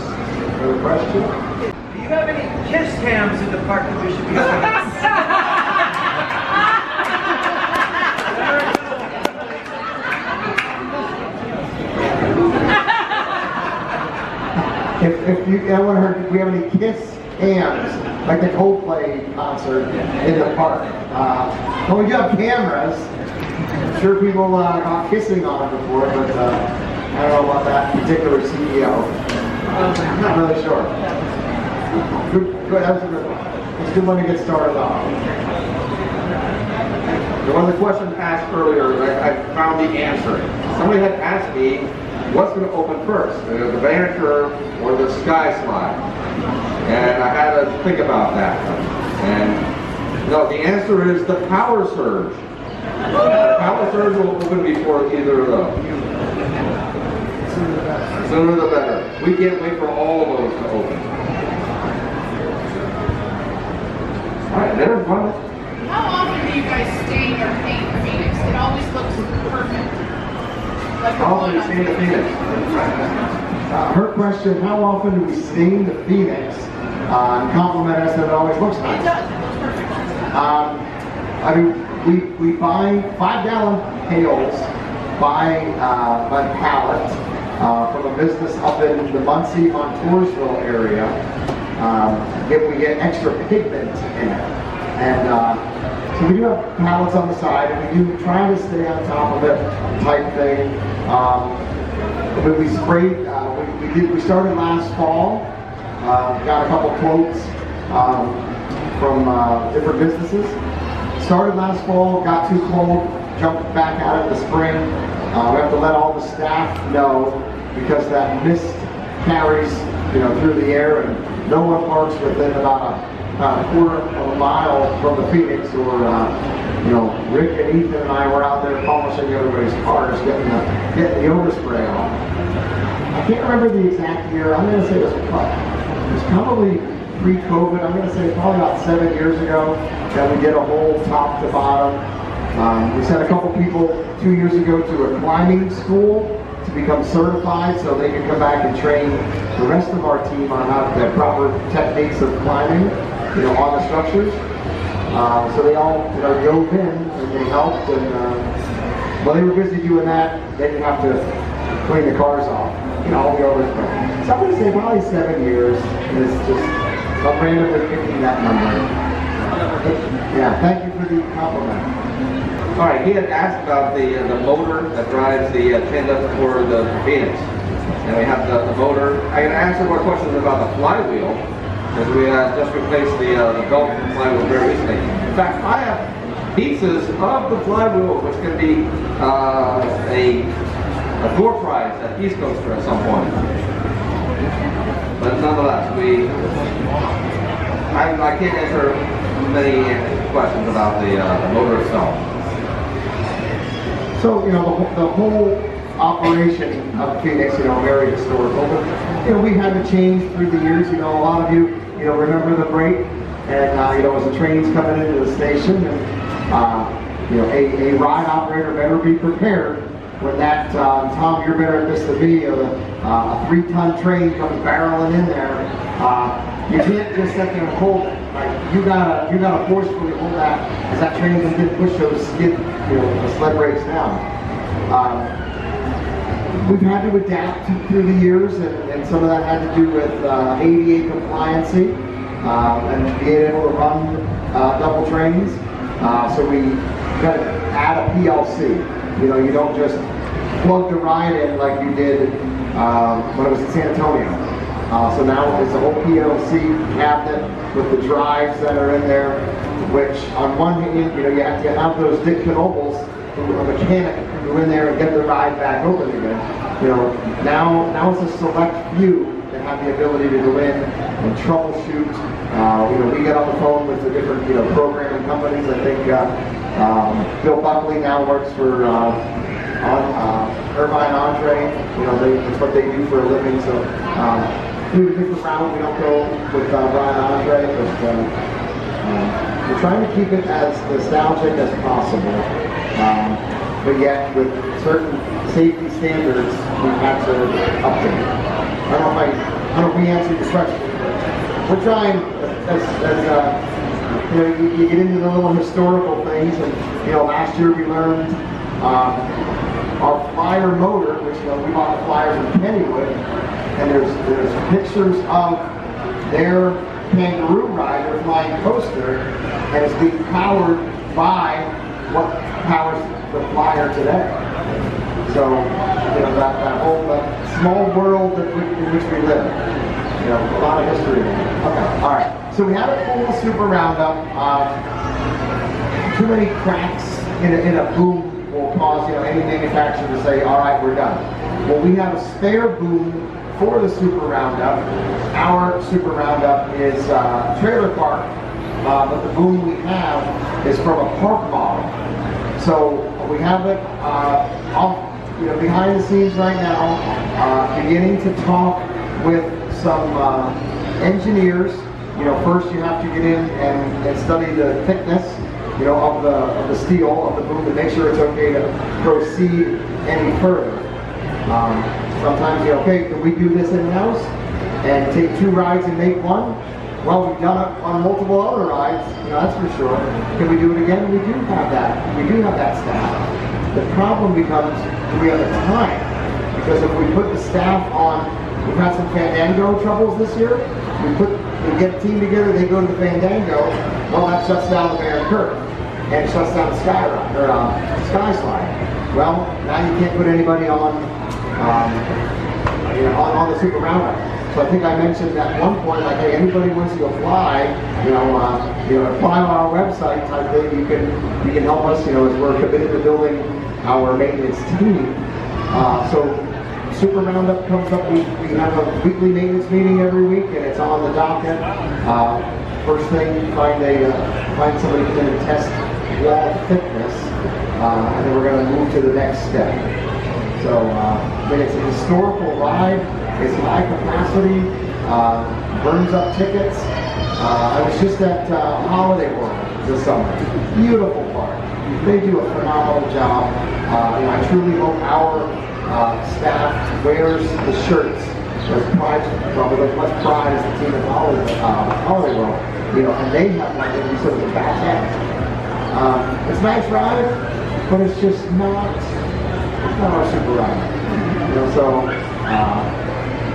for the question? Do you have any kiss cams in the park that we should be seeing? If you ever heard, do we have any kiss cams, like the Coldplay concert in the park? Well, we do have cameras. I'm sure people got kissing on it before, but I don't know about that particular CEO. I'm not really sure. Good, that was a good one. It's a good one to get started on. There was a question asked earlier, I found the answer. Somebody had asked me, what's going to open first, the Banner Curve or the Sky Slide? And I had to think about that. And no, the answer is the Power Surge. The Power Surge will open before either of those. Sooner the better. We can't wait for all of those to open. All right, there's one. How often do you guys stain or paint Phoenix? It always looks perfect. Like How often do you stain the Phoenix? Her question, how often do we stain the Phoenix and compliment us that it always looks nice? It does. It looks perfect. I mean, we buy 5-gallon pails by pallet from a business up in the Muncie, Montoursville area. We get extra pigment in it. And so we do have pallets on the side, and we do try to stay on top of it type thing. When we sprayed, we started last fall, got a couple quotes from different businesses. Started last fall, got too cold, jumped back at it this spring. We have to let all the staff know because that mist carries, through the air, and no one parks within about a quarter of a mile from the Phoenix. Or Rick and Ethan and I were out there polishing everybody's cars, getting the overspray on. I can't remember the exact year. I'm going to say it was probably pre-COVID. I'm going to say probably about 7 years ago that we did a whole top to bottom. We sent a couple people 2 years ago to a climbing school to become certified so they could come back and train the rest of our team on how the proper techniques of climbing, on the structures. So they all, dove in and they helped, and while they were busy doing that, they didn't have to clean the cars off. All the overspray. So I'm going to say probably 7 years. And it's just, I'm randomly picking that number. Yeah, thank you for the compliment. All right, he had asked about the motor that drives the tandem for the Phoenix. and we have the motor. I can answer more questions about the flywheel, because we just replaced the belt from the flywheel very recently. In fact, I have pieces of the flywheel, which can be a door prize at East Coaster at some point. But nonetheless, I can't answer many questions about the motor itself. So, you know, the whole operation of Phoenix, you know, very historical. But, you know, we've had to change through the years. You know, a lot of you, you know, remember the break, and you know, as the trains coming into the station, and you know, a ride operator better be prepared when that Tom, you're better at this than me. A 3-ton train comes barreling in there. You can't just sit there and hold it. Like, you gotta forcefully hold that as that train can get push those skid, you know, the sled brakes down. We've had to adapt through the years, and some of that had to do with ADA compliancy and being able to run double trains. So we got to add a PLC. You know, you don't just plug the ride in like you did when it was in San Antonio. So now it's a whole PLC cabinet with the drives that are in there, which on one hand, you know, you have to have those Dick Knoebels, a mechanic, go in there and get the ride back open again. You know, now it's a select few that have the ability to go in and troubleshoot. You know, we get on the phone with the different, you know, programming companies. I think Bill Buckley now works for Irvine Entree. You know, that's what they do for a living. So we have a different route. We don't go with Brian Andre, but we're trying to keep it as nostalgic as possible. But yet, with certain safety standards, we've had to update. I don't know if we answered your question, but we're trying, as you know, you get into the little historical things, and you know, last year we learned our flyer motor, which, you know, we bought the flyers in Kennywood, and there's pictures of their kangaroo ride, their flying coaster, and it's being powered by what powers the flyer today. So, you know, that whole small world in which we live. You know, a lot of history. Okay, all right. So we had a full super roundup. Too many cracks in a boom will cause, you know, any manufacturer to say, all right, we're done. Well, we have a spare boom for the super roundup. Our super roundup is trailer park, but the boom we have is from a park model. So we have it off, you know, behind the scenes right now, beginning to talk with some engineers. You know, first you have to get in and study the thickness, you know, of the steel of the boom to make sure it's okay to proceed any further. Sometimes you're okay, can we do this in-house and take 2 rides and make one? Well, we've done it on multiple other rides, you know, that's for sure. Can we do it again? We do have that. We do have that staff. The problem becomes, do we have the time? Because if we put the staff on, we've had some Fandango troubles this year. We get a team together, they go to the Fandango, well, that shuts down the Barren Curve, and it shuts down the Sky Slide. Well, now you can't put anybody on, you know, on the Super Roundup. So I think I mentioned at one point, like, hey, anybody wants to apply, you know, apply on our website type thing. You can help us, you know, as we're committed to building our maintenance team. So Super Roundup comes up. We have a weekly maintenance meeting every week, and it's on the docket. First thing, find somebody who's going to test wall thickness, and then we're going to move to the next step. So, but it's a historical ride. It's high capacity, burns up tickets. I was just at Holiday World this summer. Beautiful park. They do a phenomenal job. You know, I truly hope our staff wears the shirts with pride, with as much pride as the team at Holiday World. You know, and they have one that we said was a back end. It's a nice ride, but it's just not. It's not our super ride. You know, so.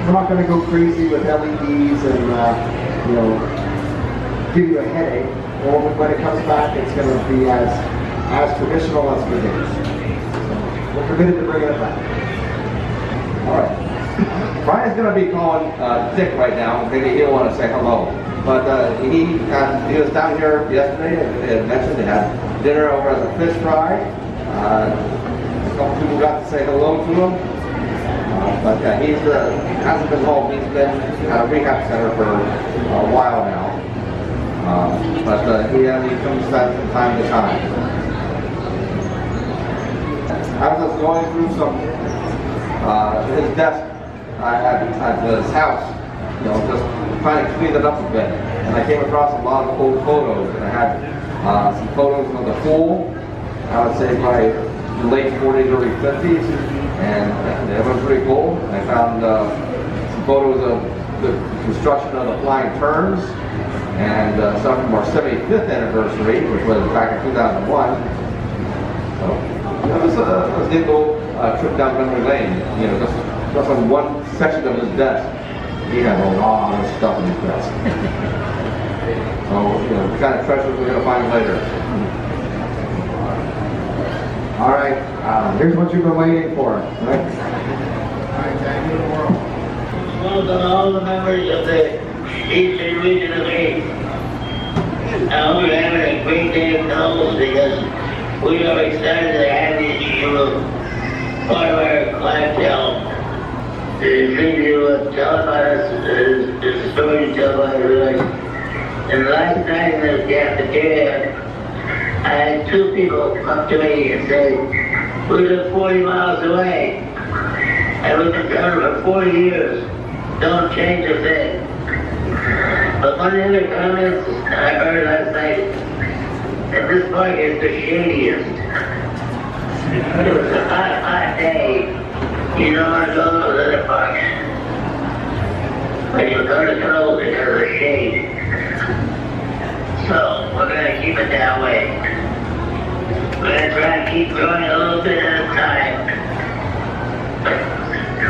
We're not going to go crazy with LEDs and, you know, give you a headache. Well, when it comes back, it's going to be as traditional as we did. So we're committed to bringing it back. All right. Brian's going to be calling Dick right now. Maybe he'll want to say hello. But he was down here yesterday, they had mentioned they had dinner over at the fish fry. A couple people got to say hello to him. But he hasn't been home. He's been at a rehab center for a while now. But he comes back from time to time. I was just going through his desk at his house, just trying to clean it up a bit. And I came across a lot of old photos, and I had some photos of the pool, I would say by the late 40s, early 50s, and they were pretty cool. I found some photos of the construction of the flying turns, and some from our 75th anniversary, which was back in 2001. So it was a neat little trip down memory lane. Just on one section of his desk, he had a lot of stuff in his desk. So the kind of treasures we're going to find later. All right, here's what you've been waiting for. Right? Spoke on all the members of the Eastern Region of Eight. I hope you're having a great day of Knoebels because we are excited to have you part of our clientele. The thing you tell about us is the story you tell about your life. And last night in the cafeteria, I had two people come to me and say, we live 40 miles away, and we've been together for 40 years. Don't change a thing. But one of the other comments I heard last night, that this park is the shadiest. It was a hot day. You don't want to go to those other parks. But you go to Knobel because of the shade. So we're going to keep it that way. We're going to try and keep growing a little bit at a time. But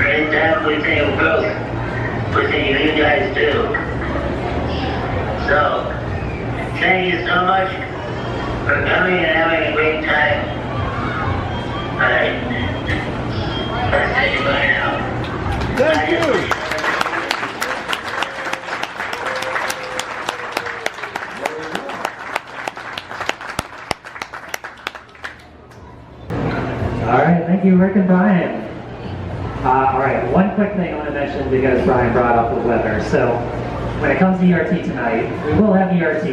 anytime we think of growth, we think of you guys too. So, thank you so much for coming and having a great time. Alright. Let's say goodbye now. Thank you. All right, thank you, Rick and Brian. All right, one quick thing I want to mention because Brian brought up the weather. So when it comes to ERT tonight, we will have ERT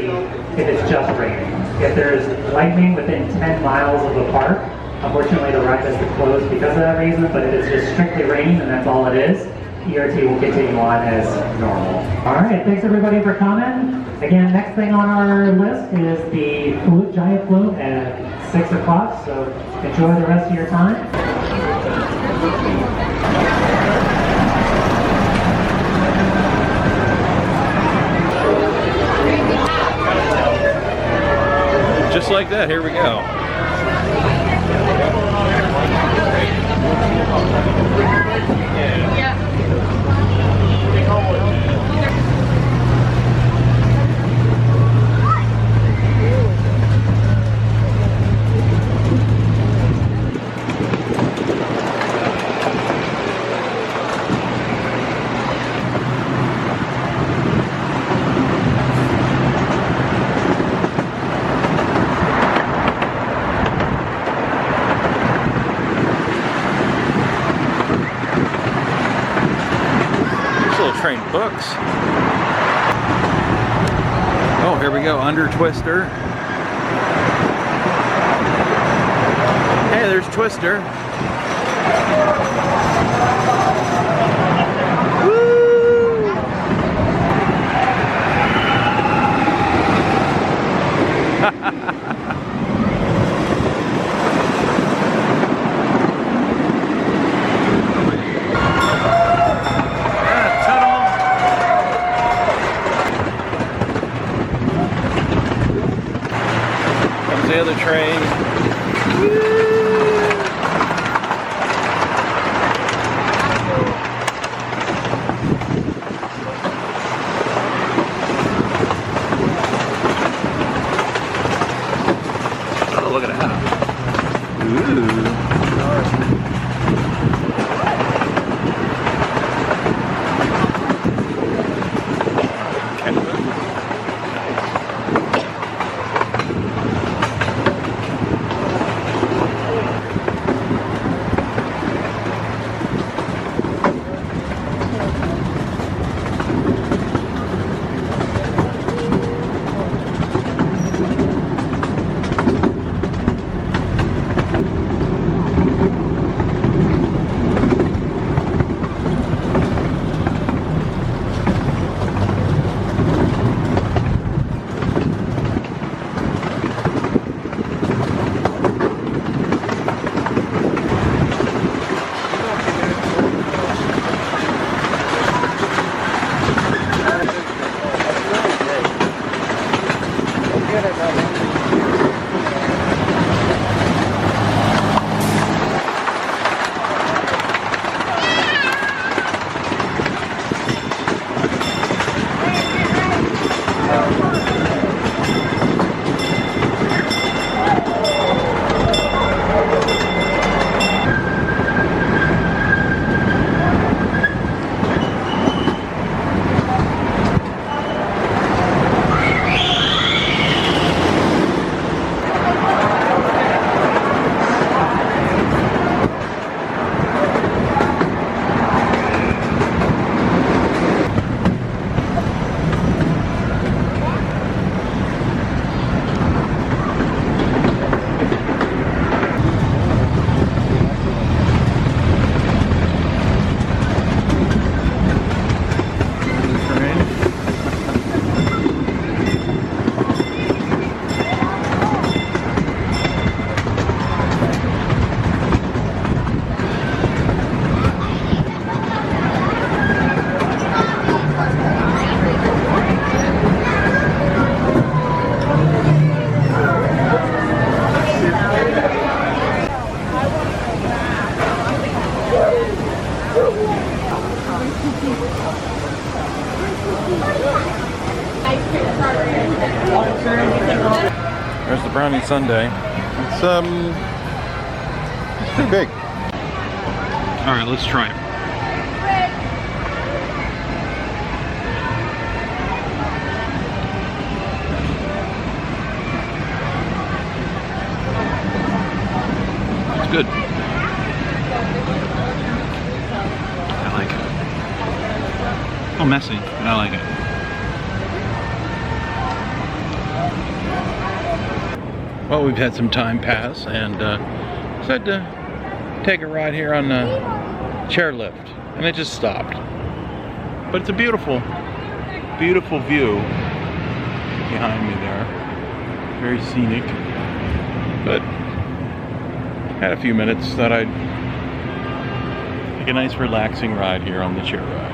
if it's just raining. If there's lightning within 10 miles of the park, unfortunately the ride has to close because of that reason, but if it's just strictly raining and that's all it is, ERT will continue on as normal. All right, thanks everybody for coming. Again, next thing on our list is the giant flute at 6 o'clock, so enjoy the rest of your time. Just like that, here we go. Train books. Oh, here we go, Under Twister. Hey, there's Twister. The other train. Oh, look at that. Ooh. brownie sundae. It's pretty big. All right, let's try it. It's good. I like it. A little messy, but I like it. Well, we've had some time pass and decided to take a ride here on the chairlift, and it just stopped. But it's a beautiful, beautiful view behind me there. Very scenic. But had a few minutes, thought I'd take a nice relaxing ride here on the chair ride.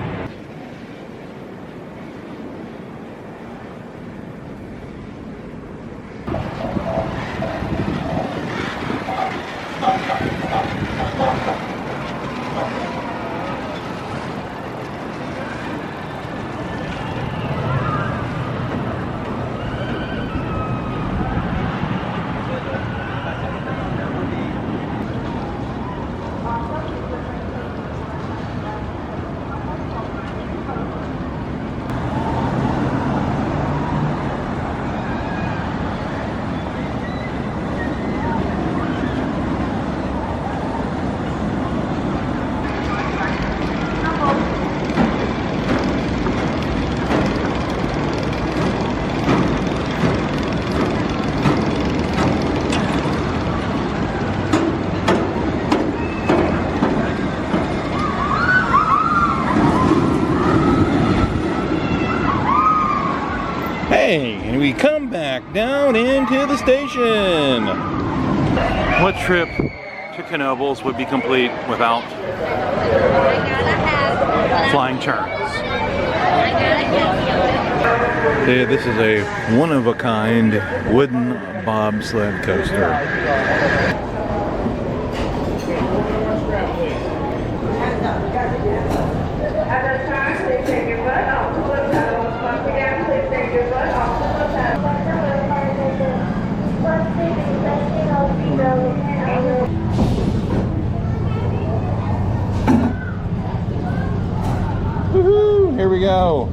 And we come back down into the station. What trip to Knoebels would be complete without flying turns? Yeah, this is a one-of-a-kind wooden bobsled coaster. Woohoo! Here we go.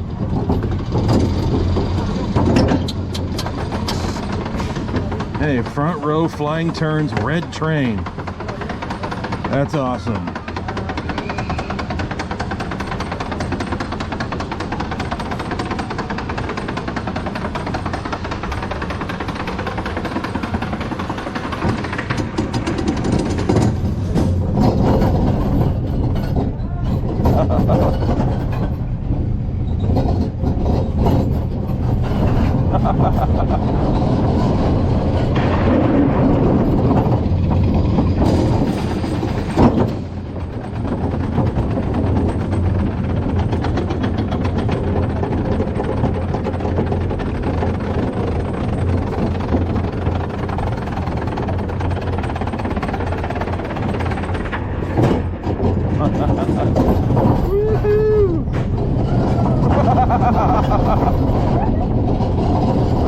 Hey, front row flying turns, red train. That's awesome.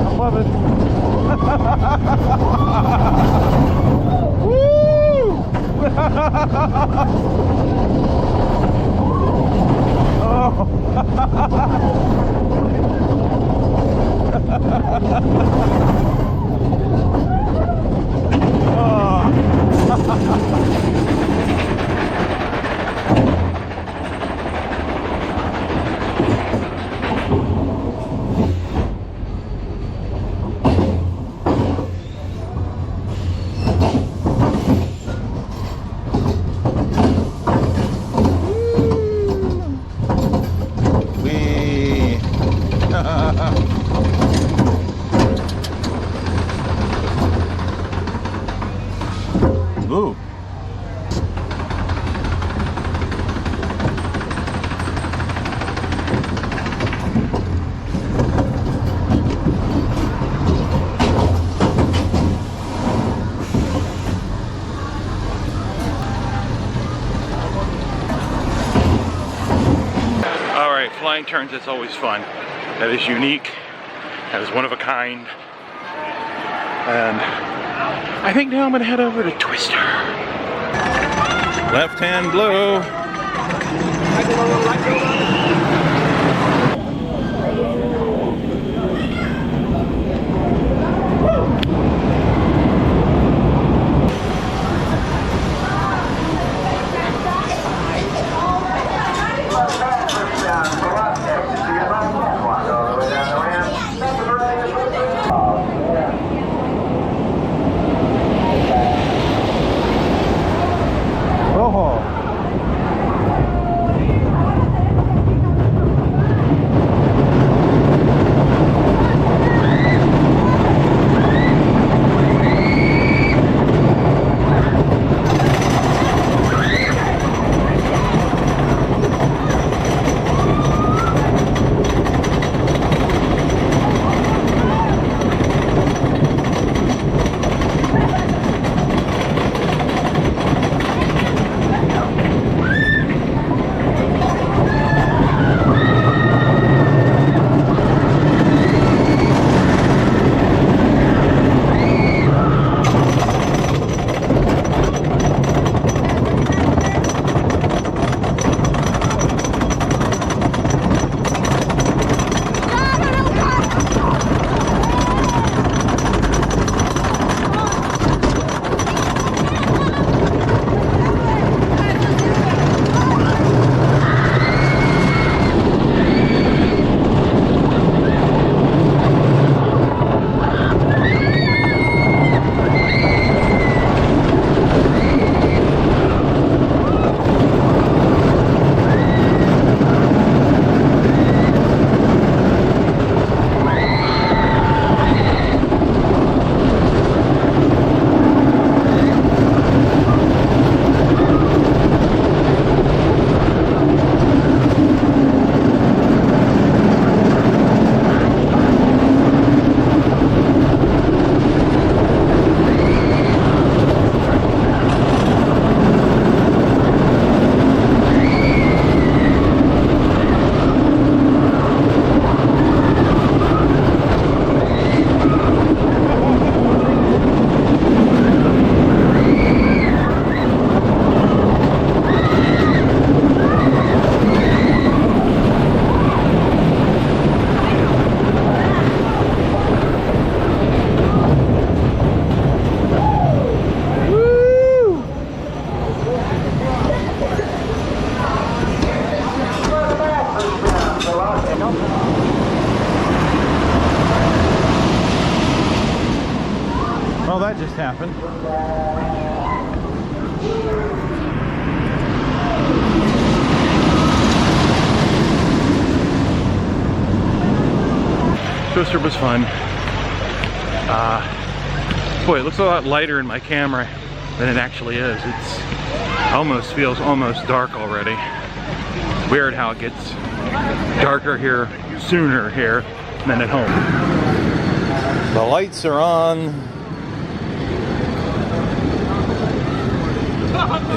I love it. Woo! Ooh. All right, flying turns is always fun. That is unique. That is one of a kind. And I think now I'm gonna head over to Twister. Left hand blue. Well, that just happened. Twister was fun. Boy, it looks a lot lighter in my camera than it actually is. It's almost feels almost dark already. It's weird how it gets darker here sooner here than at home. The lights are on.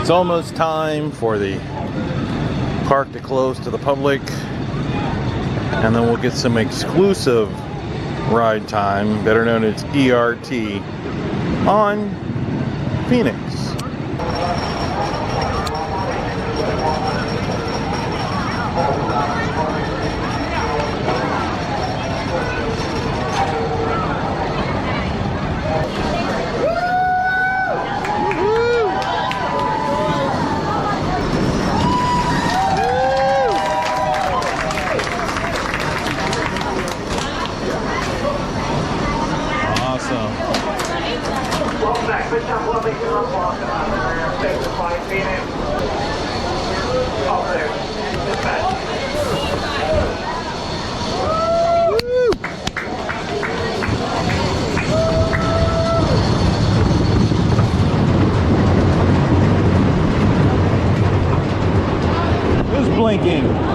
It's almost time for the park to close to the public, and then we'll get some exclusive ride time, better known as ERT, on Phoenix. Who's blinking?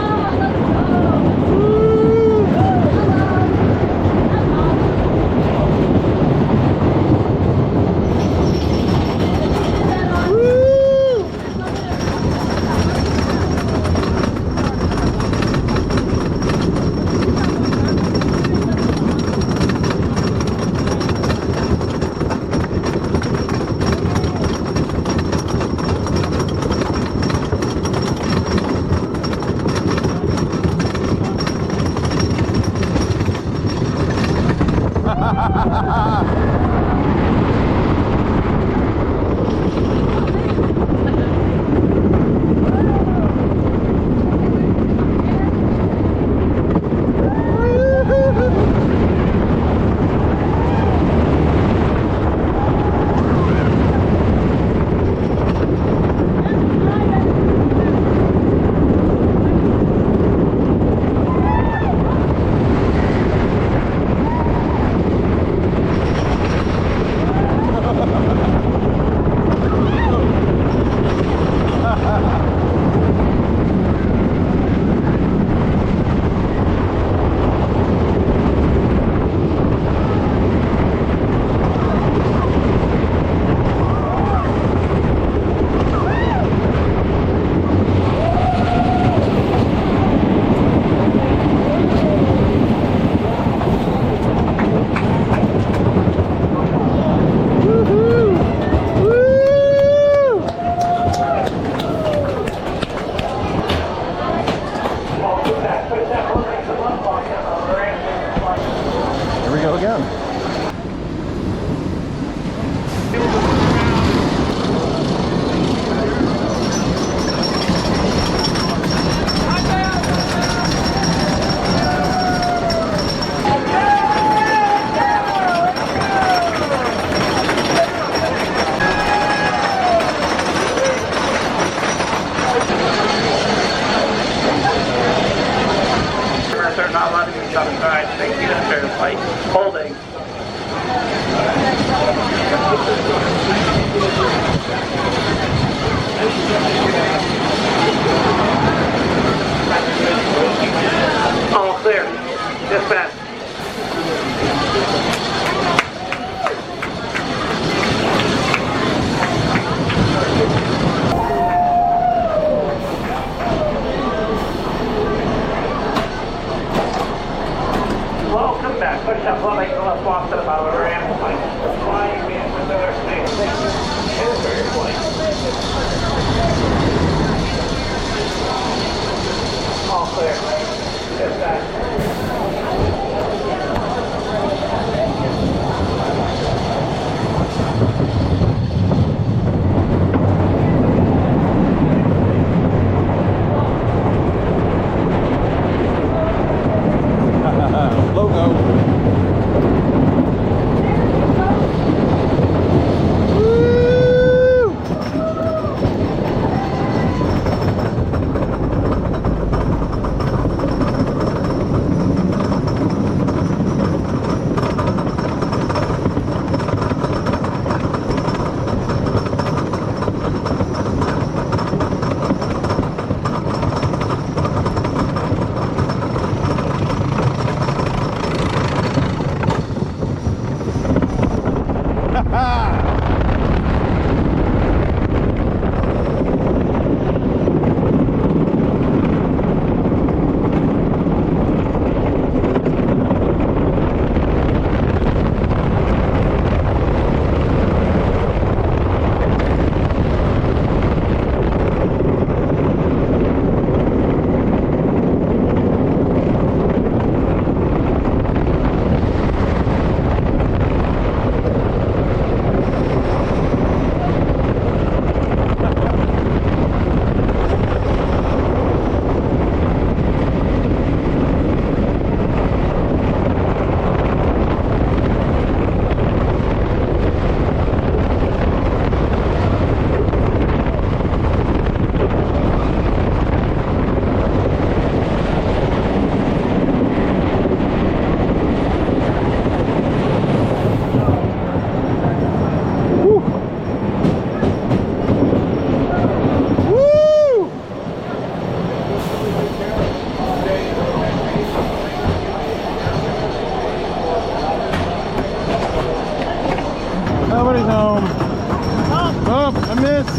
missed.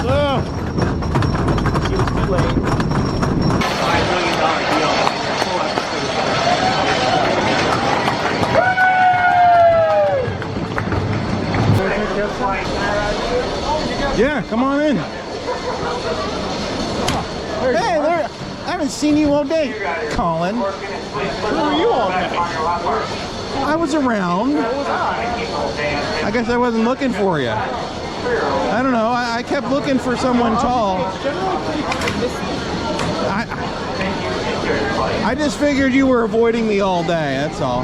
Oh. She was too late. $5 million deal. Yeah, come on in. Hey, there. I haven't seen you all day, Colin. Where were you all day? I was around. I guess I wasn't looking for you. I don't know. I kept looking for someone tall. I just figured you were avoiding me all day. That's all.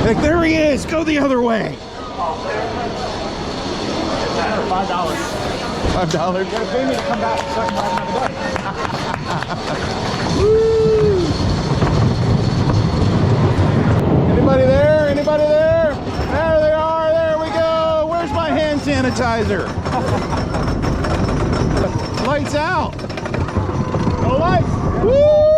Like, there he is. Go the other way. $5. $5? You gotta pay me to come back so I can buy another day. Woo! Anybody there? Anybody there? There they are. There we go. Where's my hand sanitizer? Lights out. No lights. Woo!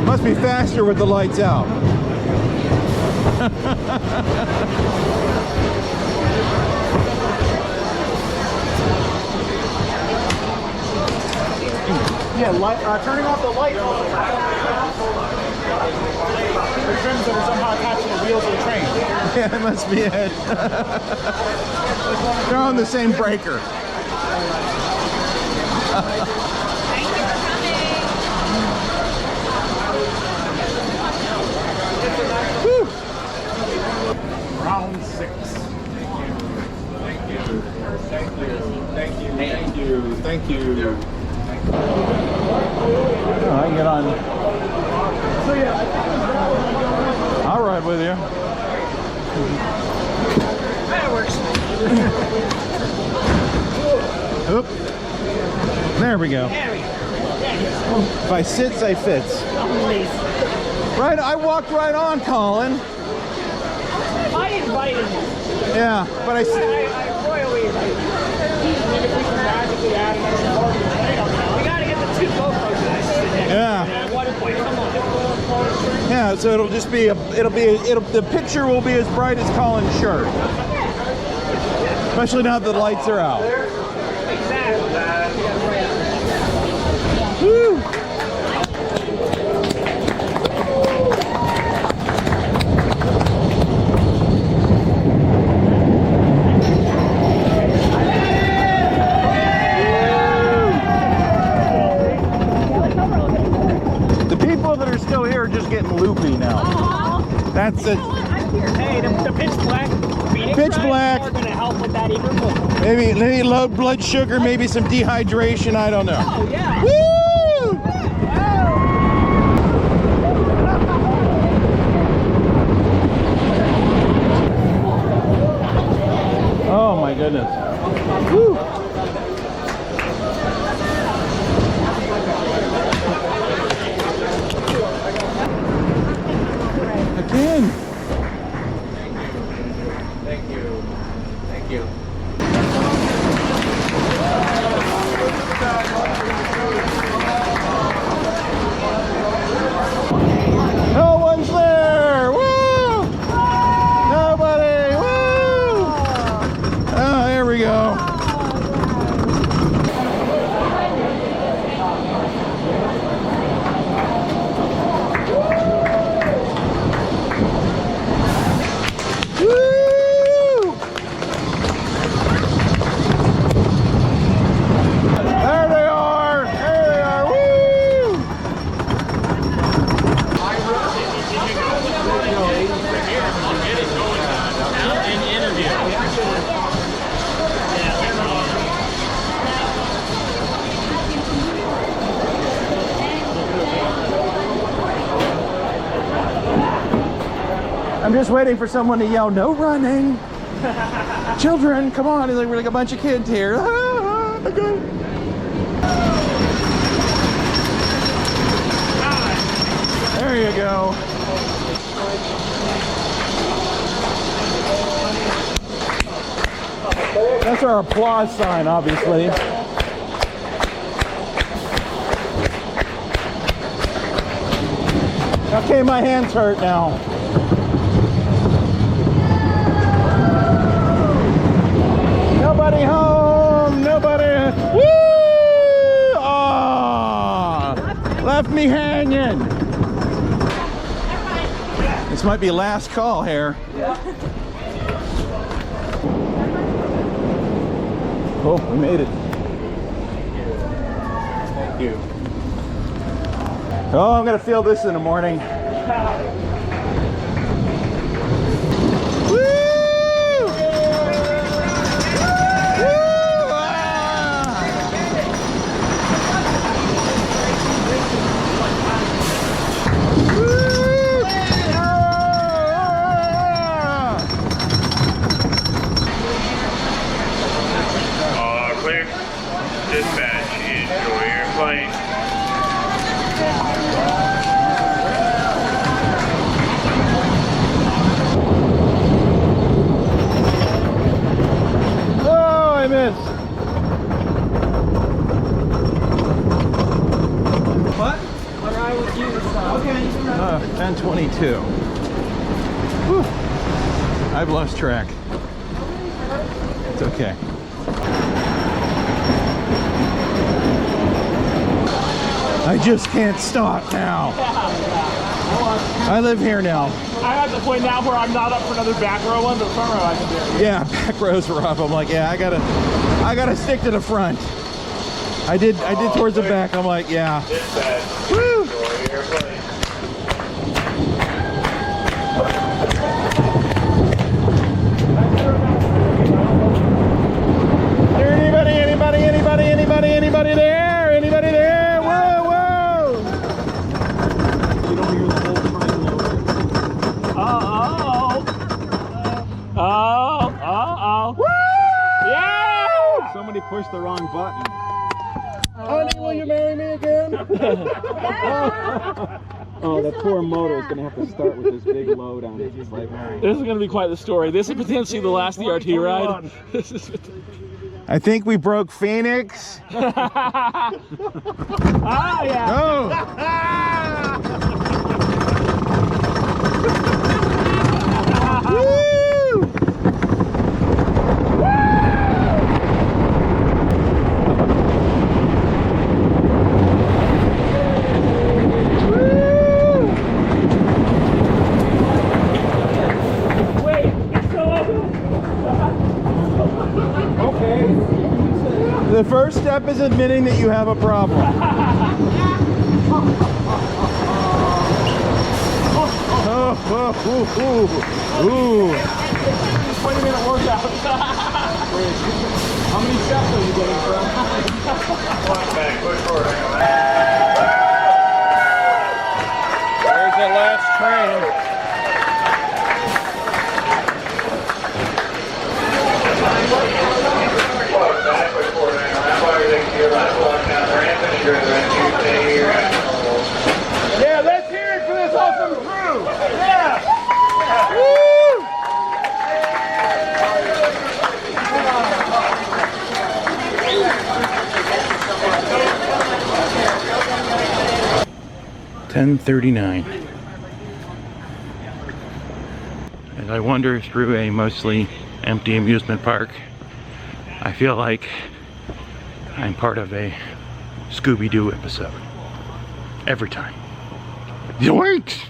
Must be faster with the lights out. Yeah, turning off the light also. The trims that are somehow attached to the wheels of the train. Yeah, that must be it. They're on the same breaker. Woo. Round 6. Thank you. Thank you. Thank you. Thank you. Thank you. Thank you. Oh, I can get on. I'll ride with you. That works. Oop. There we go. If I sits, I fits. Right, I walked right on, Colin. I invited you. Yeah, but I royally invited you. And then if we can magically add an extra part of the potato, we gotta get the 2 GoPros guys. Yeah. At one point, come on. Yeah, so it'll just be the picture will be as bright as Colin's shirt. Especially now that the lights are out. Exactly. Woo! The people that are still here are just getting loopy now. That's it. Hey, the pitch black. Pitch black. Are going to help with that even more. Maybe low blood sugar, maybe some dehydration. I don't know. Oh yeah. Woo! Oh my goodness. Woo! Again. Thank you. Thank you. No one's there! Woo! Nobody! Woo! Oh, there we go. Woo! There they are! There they are! Woo! I'm just waiting for someone to yell, "No running!" Children, come on! There's like a bunch of kids here. Okay. There you go. That's our applause sign, obviously. Okay, my hands hurt now. Nobody home, nobody. Woo! Oh, left me hanging. This might be last call here. Oh, we made it. Thank you. Oh, I'm gonna feel this in the morning. Woo! Woo! Clear. Dispatch, enjoy your flight. Oh, I missed. What? What ride with you? Okay. 10:22. Whew. I've lost track. It's okay. I just can't stop now. I live here now. I'm at the point now where I'm not up for another back row one, but front row I can do. Yeah, back rows were up. I'm like, yeah, I gotta stick to the front. I did towards the back. I'm like, yeah. Woo! Anybody there? Anybody there? Whoa, whoa! You don't hear the whole triangle. Woo! Yeah! Somebody pushed the wrong button. Honey, will you marry me again? Oh, that poor motor is going to have to start with this big load on it. It's like, This is going to be quite the story. This is potentially the last ERT ride. I think we broke Phoenix. Ah, yeah. Oh! Woo! Wait, it's still open? Okay. The first step is admitting that you have a problem. Ooh. 20-minute workout. how many steps are you getting from? Back, push forward. There's the last train. Back, push forward. That's why everything's to your left, walk down the ramp, and you're the right to stay here. Yeah, let's hear it for this awesome crew. Yeah. Woo! 10:39. As I wander through a mostly empty amusement park, I feel like I'm part of a Scooby-Doo episode. Every time. Yoink!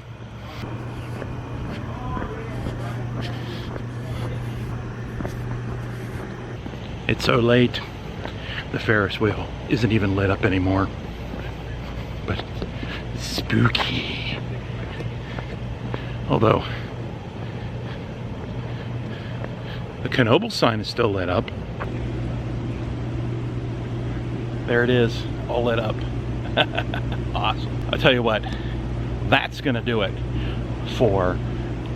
It's so late, the Ferris wheel isn't even lit up anymore. But it's spooky. Although, the Knoebels sign is still lit up. There it is, all lit up. Awesome. I'll tell you what, that's gonna do it for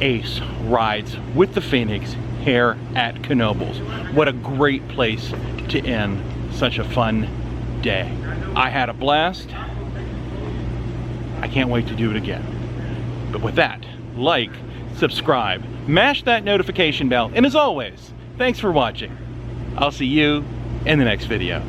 Ace Rides with the Phoenix here at Knoebels. What a great place to end such a fun day. I had a blast. I can't wait to do it again. But with that, like, subscribe, mash that notification bell, and as always, thanks for watching. I'll see you in the next video.